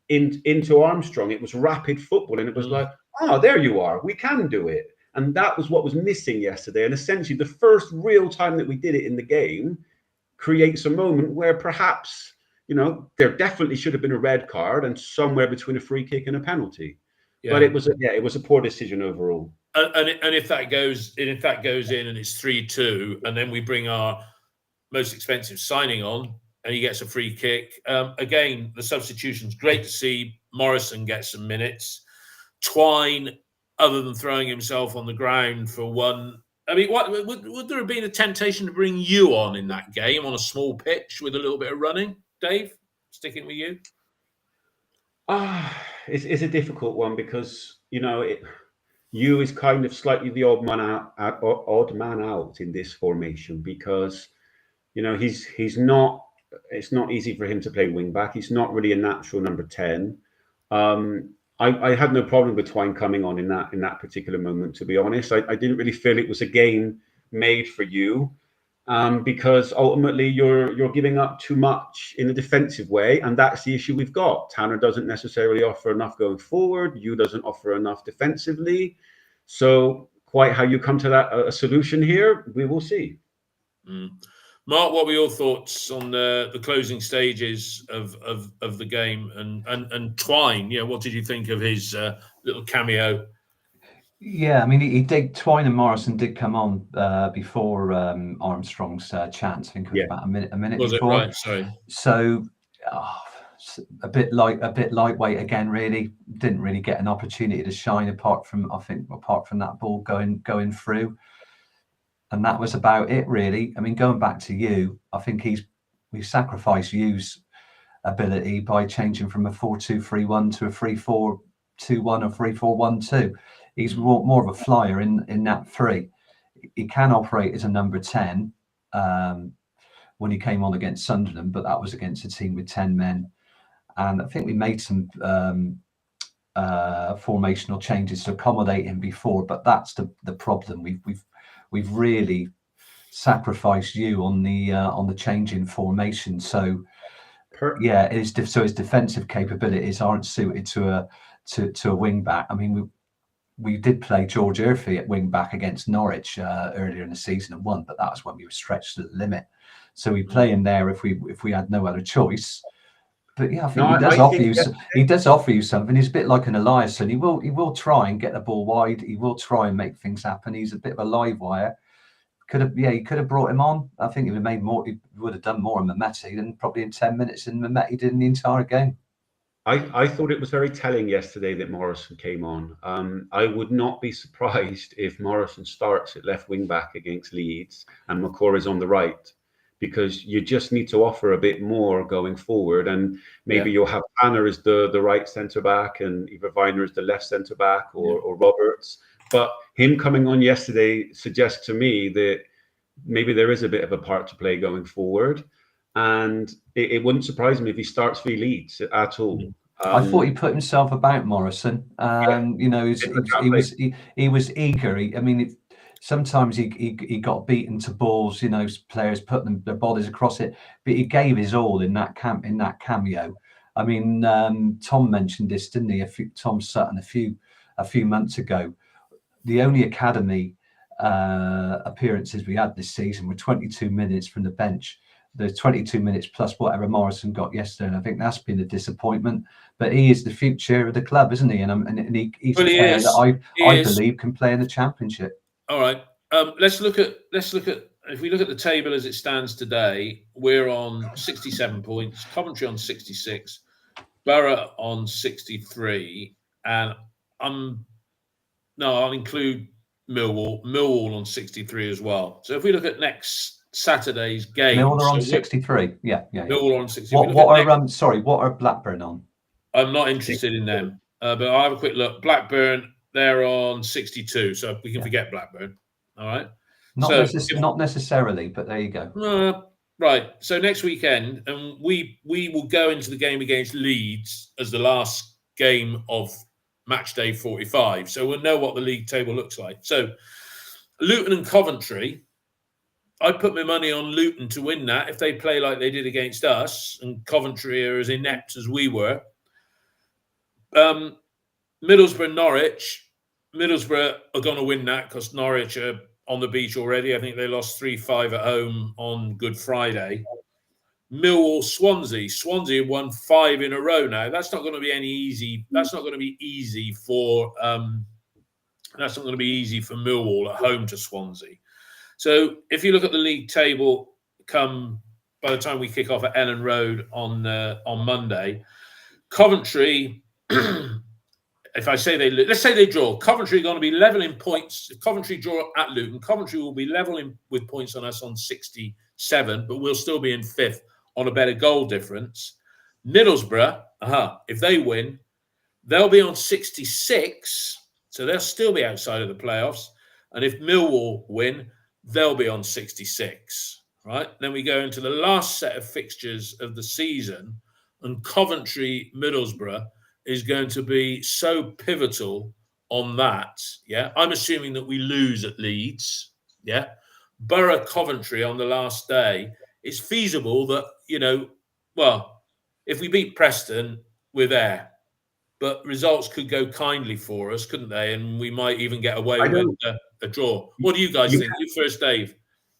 into Armstrong. It was rapid football, and it was like, oh, there you are. We can do it. And that was what was missing yesterday. And essentially the first real time that we did it in the game creates a moment where perhaps, you know, there definitely should have been a red card and somewhere between a free kick and a penalty. But it was a poor decision overall. And if that goes in and it's 3-2, and then we bring our most expensive signing on and he gets a free kick. Again, the substitution's great to see Morrison get some minutes. Twine, other than throwing himself on the ground for one. I mean, what would there have been a temptation to bring you on in that game on a small pitch with a little bit of running? Dave, sticking with you. It's a difficult one because, you know, you is kind of slightly the odd man out in this formation because, you know, he's not. It's not easy for him to play wing back. He's not really a natural number 10. I had no problem with Twine coming on in that particular moment. To be honest, I didn't really feel it was a game made for you. Because ultimately you're giving up too much in a defensive way, and that's the issue we've got. Tanner doesn't necessarily offer enough going forward. You doesn't offer enough defensively. So quite how you come to that a solution here, we will see. Mark, what were your thoughts on the closing stages of the game and Twine? Yeah, what did you think of his little cameo? Yeah, I mean, he did. Twine and Morrison did come on before Armstrong's chance. I think it was about a minute was before. It right? Sorry. So a bit lightweight again. Really didn't really get an opportunity to shine apart from that ball going through, and that was about it really. I mean, going back to you, I think we sacrificed Yu's ability by changing from a 4-2-3-1 to a 3-4-2-1 or 3-4-1-2. He's more of a flyer in that 3. He can operate as a number 10 when he came on against Sunderland, but that was against a team with 10 men. And I think we made some formational changes to accommodate him before, but that's the problem. We've really sacrificed you on the change in formation. So his defensive capabilities aren't suited to a wing back. I mean, we did play George Murphy at wing back against Norwich earlier in the season and won, but that was when we were stretched to the limit. So we play him there if we had no other choice. But yeah, I think he does offer you something. He's a bit like an Eliasson. He will try and get the ball wide. He will try and make things happen. He's a bit of a live wire. He could have brought him on. I think he would have done more in Mehmeti than probably in 10 minutes in Mehmeti did in the entire game. I thought it was very telling yesterday that Morrison came on. I would not be surprised if Morrison starts at left wing back against Leeds and McCoy is on the right, because you just need to offer a bit more going forward. And maybe you'll have Tanner as the right centre back and either Viner as the left centre back or Roberts. But him coming on yesterday suggests to me that maybe there is a bit of a part to play going forward. And it wouldn't surprise me if he starts for Leeds at all. I thought he put himself about Morrison. You know, he was eager. Sometimes he got beaten to balls. You know, players put their bodies across it, but he gave his all in that cameo. I mean, Tom mentioned this, didn't he? Tom Sutton a a few months ago, the only academy appearances we had this season were 22 minutes from the bench. The 22 minutes plus whatever Morrison got yesterday. And I think that's been a disappointment. But he is the future of the club, isn't he? And he's a player that I believe can play in the Championship. All right. Let's look at if we look at the table as it stands today, we're on 67 points, Coventry on 66, Borough on 63, and I'll include Millwall on 63 as well. So if we look at next Saturday's game, Millwall on 63. Yeah. Millwall on 63. What are Blackburn on? I'm not interested in them, but I'll have a quick look. Blackburn, they're on 62, so we can forget Blackburn. All right. Not necessarily, but there you go. Right. So next weekend, and we will go into the game against Leeds as the last game of match day 45. So we'll know what the league table looks like. So Luton and Coventry, I put my money on Luton to win that if they play like they did against us, and Coventry are as inept as we were. Middlesbrough, Norwich. Middlesbrough are going to win that because Norwich are on the beach already. I think they lost 3-5 at home on Good Friday. Millwall, Swansea. Swansea have won 5 in a row now. That's not going to be easy. That's not going to be easy for. That's not going to be easy for Millwall at home to Swansea. So if you look at the league table, by the time we kick off at Ellen Road on Monday, Coventry. If I say let's say they draw, Coventry are going to be level in points. If Coventry draw at Luton, Coventry will be level with points on us on 67, but we'll still be in 5th on a better goal difference. Middlesbrough, if they win, they'll be on 66, so they'll still be outside of the playoffs. And if Millwall win, they'll be on 66, right? Then we go into the last set of fixtures of the season, and Coventry, Middlesbrough is going to be so pivotal on that. Yeah, I'm assuming that we lose at Leeds. Yeah, Borough, Coventry on the last day. It's feasible that if we beat Preston, we're there. But results could go kindly for us, couldn't they? And we might even get away with a draw. What do you guys think? You first, Dave.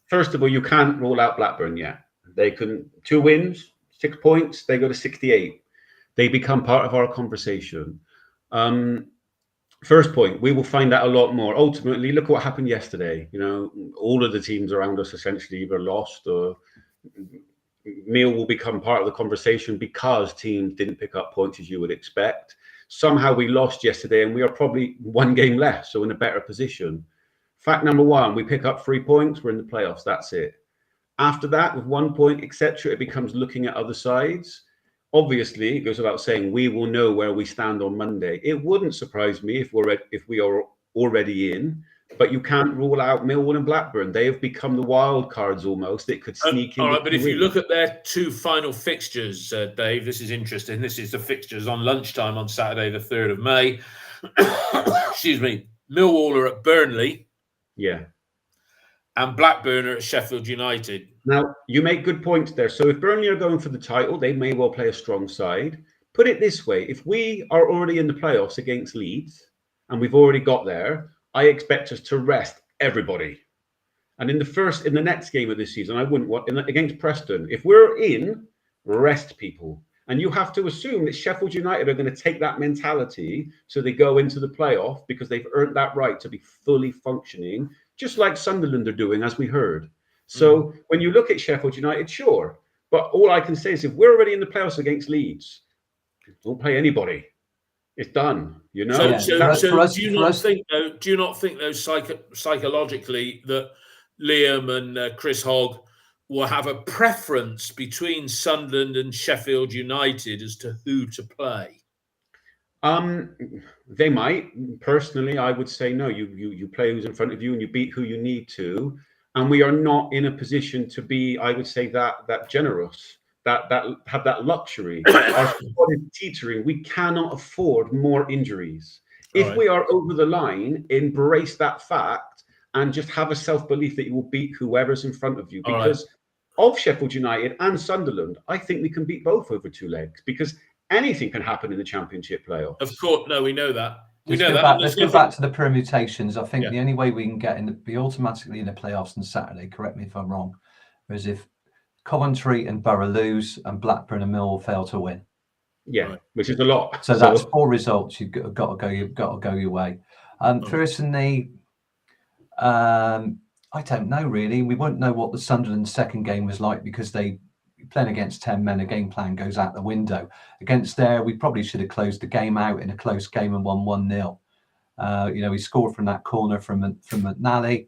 First of all, you can't rule out Blackburn yet. They can 2 wins, 6 points. They go to 68. They become part of our conversation. First point, we will find out a lot more. Ultimately, look what happened yesterday. All of the teams around us essentially either lost or Meal will become part of the conversation because teams didn't pick up points as you would expect. Somehow we lost yesterday and we are probably 1 game less, so in a better position. Fact number 1, we pick up 3 points, we're in the playoffs, that's it. After that, with 1 point, etc., it becomes looking at other sides. Obviously, it goes without saying, we will know where we stand on Monday. It wouldn't surprise me if we are already in, but you can't rule out Millwall and Blackburn. They have become the wild cards almost. It could sneak in. All right, but if you look at their 2 final fixtures, Dave, this is interesting. This is the fixtures on lunchtime on Saturday, the 3rd of May. Excuse me. Millwall are at Burnley. Yeah. And Blackburn are at Sheffield United. Now, you make good points there. So if Burnley are going for the title, they may well play a strong side. Put it this way. If we are already in the playoffs against Leeds, and we've already got there, I expect us to rest everybody. And in the next game of this season, I wouldn't want, against Preston, if we're in, rest people. And you have to assume that Sheffield United are going to take that mentality so they go into the playoff because they've earned that right to be fully functioning, just like Sunderland are doing, as we heard. So when you look at Sheffield United, sure. But all I can say is if we're already in the playoffs against Leeds, don't play anybody. It's done, So do you not think, though, psychologically that Liam and Chris Hogg will have a preference between Sunderland and Sheffield United as to who to play? They might. Personally, I would say no. You play who's in front of you and you beat who you need to. And we are not in a position to be, I would say, that generous, that have that luxury. Our squad is teetering. We cannot afford more injuries. If we are over the line, embrace that fact and just have a self-belief that you will beat whoever's in front of you. Because of Sheffield United and Sunderland, I think we can beat both over 2 legs because anything can happen in the Championship playoffs. Of course, no, we know that. We let's know go that. back. And Let's there's go nothing- back to the permutations. I think Yeah. the only way we can get in be automatically in the playoffs on Saturday. Correct me if I'm wrong. Is if Coventry and Borough lose and Blackburn and Millwall fail to win. Yeah, Right. which is a lot. So that's 4 results. You've got to go. You've got to go your way. Personally, I don't know really. We won't know what the Sunderland second game was like because they playing against 10 men. A game plan goes out the window. Against there, we probably should have closed the game out in a close game and won 1-0. We scored from that corner from McNally,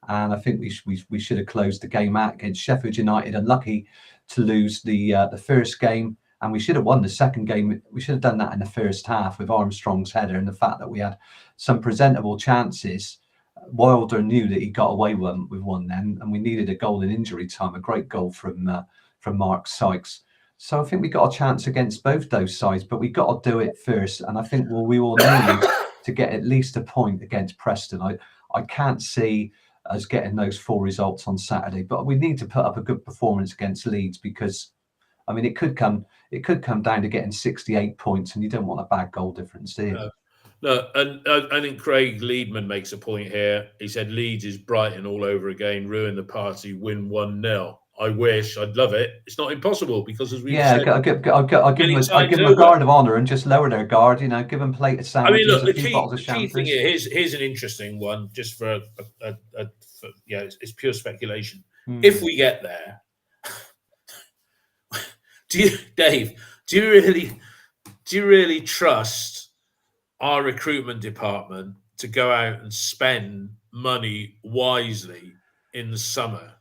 and I think we should have closed the game out against Sheffield United. Unlucky to lose the first game, and we should have won the second game. We should have done that in the first half with Armstrong's header and the fact that we had some presentable chances. Wilder knew that he got away with one then, and we needed a goal in injury time. A great goal from Mark Sykes. So I think we got a chance against both those sides, but we got to do it first. And I think we will need to get at least a point against Preston. I can't see us getting those 4 results on Saturday, but we need to put up a good performance against Leeds because, I mean, it could come down to getting 68 points, and you don't want a bad goal difference, do you? No, and I think Craig Leadman makes a point here. He said Leeds is Brighton all over again, ruin the party, win 1-0. I wish, I'd love it. It's not impossible because, as we said, I'll give them a guard of honour and just lower their guard. Give them plate of sandwiches, I mean, look, a few bottles of key thing champagne. here's an interesting one, just for it's pure speculation. If we get there, Dave? Do you really trust our recruitment department to go out and spend money wisely in the summer?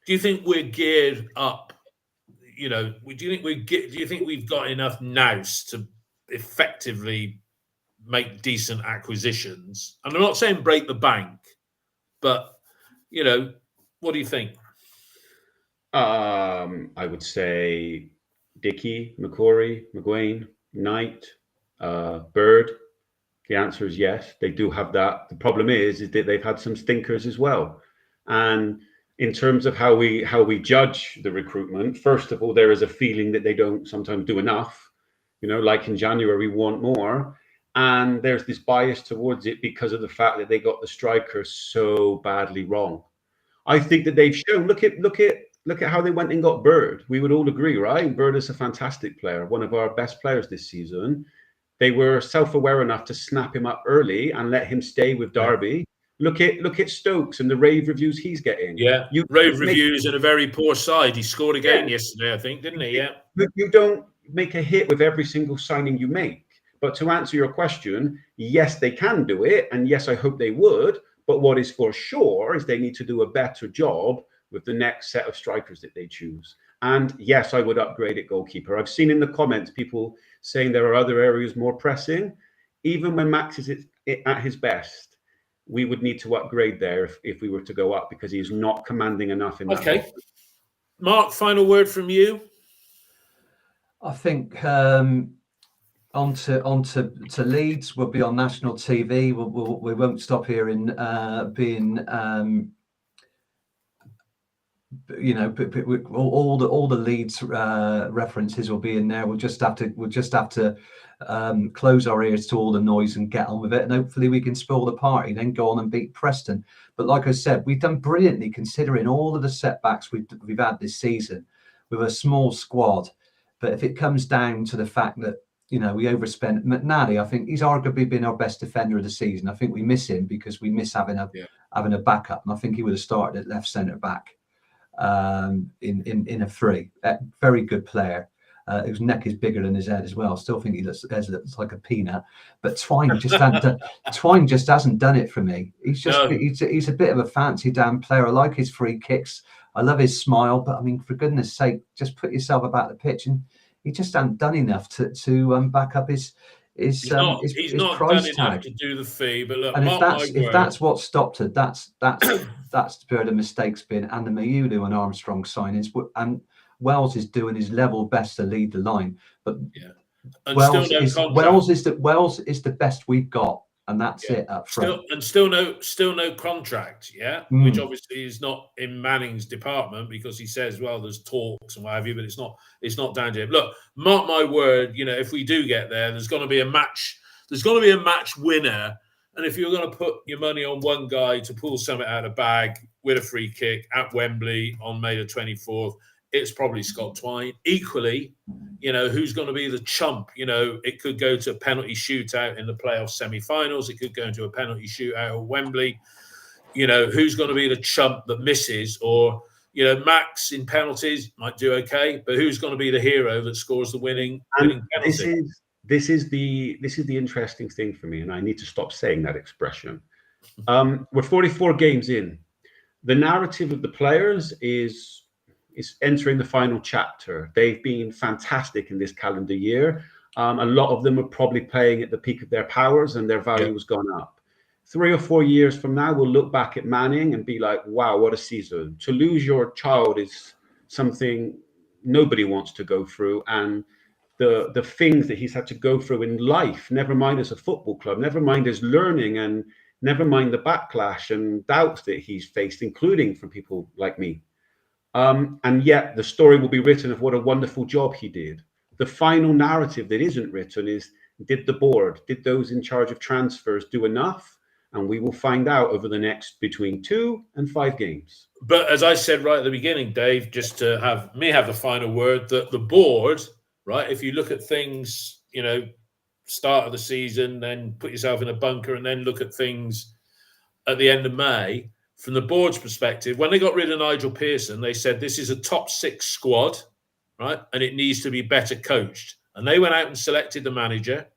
Do you think we're geared up? Do you think we've got enough nous to effectively make decent acquisitions? And I'm not saying break the bank, but what do you think? I would say Dickey, McCrory, McGuane, Knight, Bird. The answer is yes. They do have that. The problem is that they've had some stinkers as well. And in terms of how we judge the recruitment, first of all, there is a feeling that they don't sometimes do enough. Like in January, we want more. And there's this bias towards it because of the fact that they got the striker so badly wrong. I think that they've shown, look at how they went and got Bird. We would all agree, right? Bird is a fantastic player, one of our best players this season. They were self-aware enough to snap him up early and let him stay with Derby. Yeah. Look at Stokes and the rave reviews he's getting. Yeah, rave reviews and a very poor side. He scored again yesterday, I think, didn't he? Yeah. You don't make a hit with every single signing you make. But to answer your question, yes, they can do it. And yes, I hope they would. But what is for sure is they need to do a better job with the next set of strikers that they choose. And yes, I would upgrade at goalkeeper. I've seen in the comments people saying there are other areas more pressing. Even when Max is at his best, we would need to upgrade there if we were to go up because he's not commanding enough in that. Okay. Mark, final word from you. I think on to Leeds. We'll be on national TV. We won't stop here in being all the Leeds references will be in there. We'll just have to close our ears to all the noise and get on with it, and hopefully we can spoil the party, then go on and beat Preston. But like I said, we've done brilliantly considering all of the setbacks we've had this season with a small squad. But if it comes down to the fact that we overspent McNally, I think he's arguably been our best defender of the season. I think we miss him because we miss having a backup, and I think he would have started at left centre back in a free. Very good player. His neck is bigger than his head as well. Still think he looks like a peanut. But Twine just hasn't done it for me. He's a bit of a fancy damn player. I like his free kicks. I love his smile. But I mean, for goodness sake, just put yourself about the pitch. And he just hasn't done enough to back up his he's not price done tag. enough to do the fee. But look, and if that's what stopped it, that's where the mistakes been, and the Mayulu and Armstrong signings. And Wells is doing his level best to lead the line, but Wells is the best we've got, and that's it up front. Still no contract, which obviously is not in Manning's department because he says, well, there's talks and what have you, but it's not down to him. Look, mark my word, if we do get there, there's going to be a match. there's going to be a match winner. And if you're going to put your money on one guy to pull something out of the bag with a free kick at Wembley on May the 24th, it's probably Scott Twine. Equally, who's going to be the chump? It could go to a penalty shootout in the playoff semi-finals. It could go into a penalty shootout at Wembley. Who's going to be the chump that misses? Or, Max in penalties might do okay, but who's going to be the hero that scores the winning penalty? This is the interesting thing for me, and I need to stop saying that expression. We're 44 games in. The narrative of the players is entering the final chapter. They've been fantastic in this calendar year. A lot of them are probably playing at the peak of their powers, and their value has gone up. 3 or 4 years from now, we'll look back at Manning and be like, wow, what a season. To lose your child is something nobody wants to go through. And the things that he's had to go through in life, never mind as a football club, never mind his learning, and never mind the backlash and doubts that he's faced, including from people like me. And yet the story will be written of what a wonderful job he did. The final narrative that isn't written is, did those in charge of transfers do enough? And we will find out over the next between 2 and 5 games. But as I said right at the beginning, Dave, just to have the final word, that the board, right, if you look at things, start of the season, then put yourself in a bunker and then look at things at the end of May, from the board's perspective, when they got rid of Nigel Pearson, they said this is a top 6 squad, right? And it needs to be better coached. And they went out and selected the manager.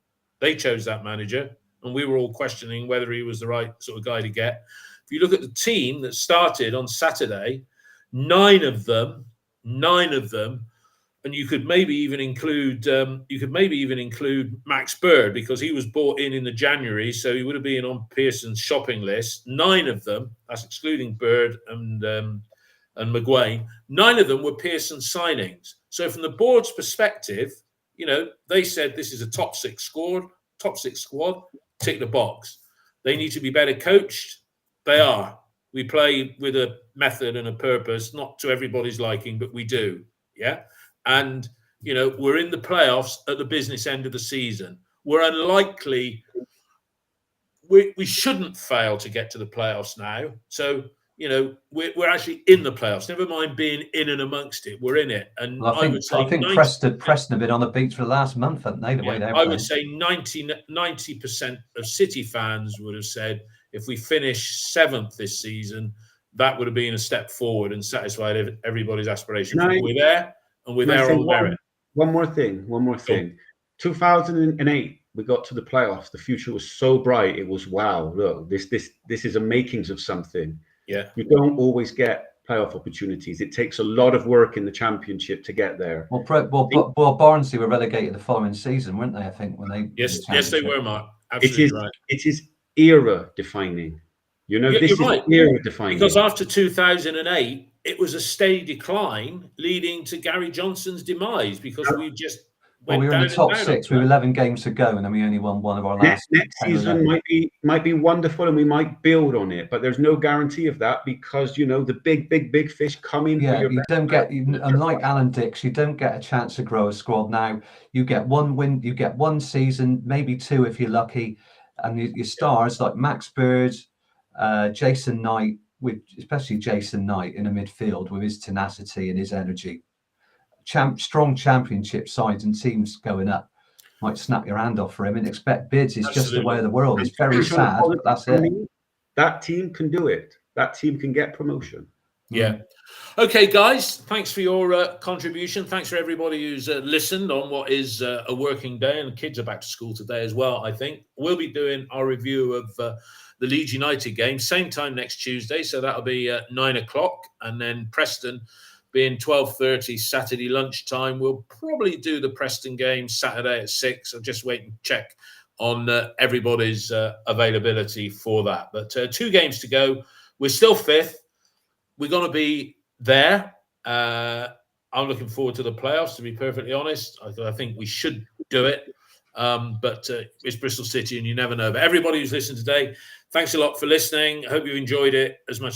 They chose that manager. And we were all questioning whether he was the right sort of guy to get. If you look at the team that started on Saturday, 9 of them, and you could maybe even include Max Bird, because he was bought in the January, so he would have been on Pearson's shopping list. 9 of them, that's excluding Bird and McGuane, 9 of them were Pearson signings. So from the board's perspective, they said this is a top 6 squad, tick the box. They need to be better coached. They are. We play with a method and a purpose, not to everybody's liking, but we do. Yeah. And, we're in the playoffs at the business end of the season. We're unlikely. We shouldn't fail to get to the playoffs now. So, we're actually in the playoffs. Never mind being in and amongst it. We're in it. And well, I think Preston have been on the beach for the last month, haven't they? I would say 90% of City fans would have said, if we finish 7th this season, that would have been a step forward and satisfied everybody's aspirations. We're there, and we're there on merit. One more thing. 2008, we got to the playoffs. The future was so bright. It was, wow, look, this is a makings of something. Yeah. You don't always get playoff opportunities. It takes a lot of work in the Championship to get there. Well, Barnsley were relegated the following season, weren't they? I think when they yes, they were, Mark. Absolutely right. It is era defining. This is right. Era defining. Because after 2008, it was a steady decline, leading to Gary Johnson's demise, because we just. Well, we were in the top 6. We were 11 games to go, and then we only won one of our last. Next season might be wonderful, and we might build on it. But there's no guarantee of that, because the big fish coming. Yeah, you don't get. Unlike Alan Dix, you don't get a chance to grow a squad now. You get one win. You get one season, maybe 2 if you're lucky, and your stars like Max Bird, Jason Knight, especially Jason Knight in a midfield with his tenacity and his energy. Strong Championship sides and teams going up might snap your hand off for him and expect bids. It's just the way of the world. It's very sad, but that's it. That team can do it. That team can get promotion. Yeah. Okay, guys, thanks for your contribution. Thanks for everybody who's listened on what is a working day, and the kids are back to school today as well, I think. We'll be doing our review of the Leeds United game, same time next Tuesday, so that'll be 9 o'clock, and then Preston being 12:30 Saturday lunchtime. We'll probably do the Preston game Saturday at 6. I'll just wait and check on everybody's availability for that. But 2 games to go. We're still 5th. We're going to be there. I'm looking forward to the playoffs, to be perfectly honest. I think we should do it. But it's Bristol City, and you never know. But everybody who's listened today, thanks a lot for listening. I hope you enjoyed it as much as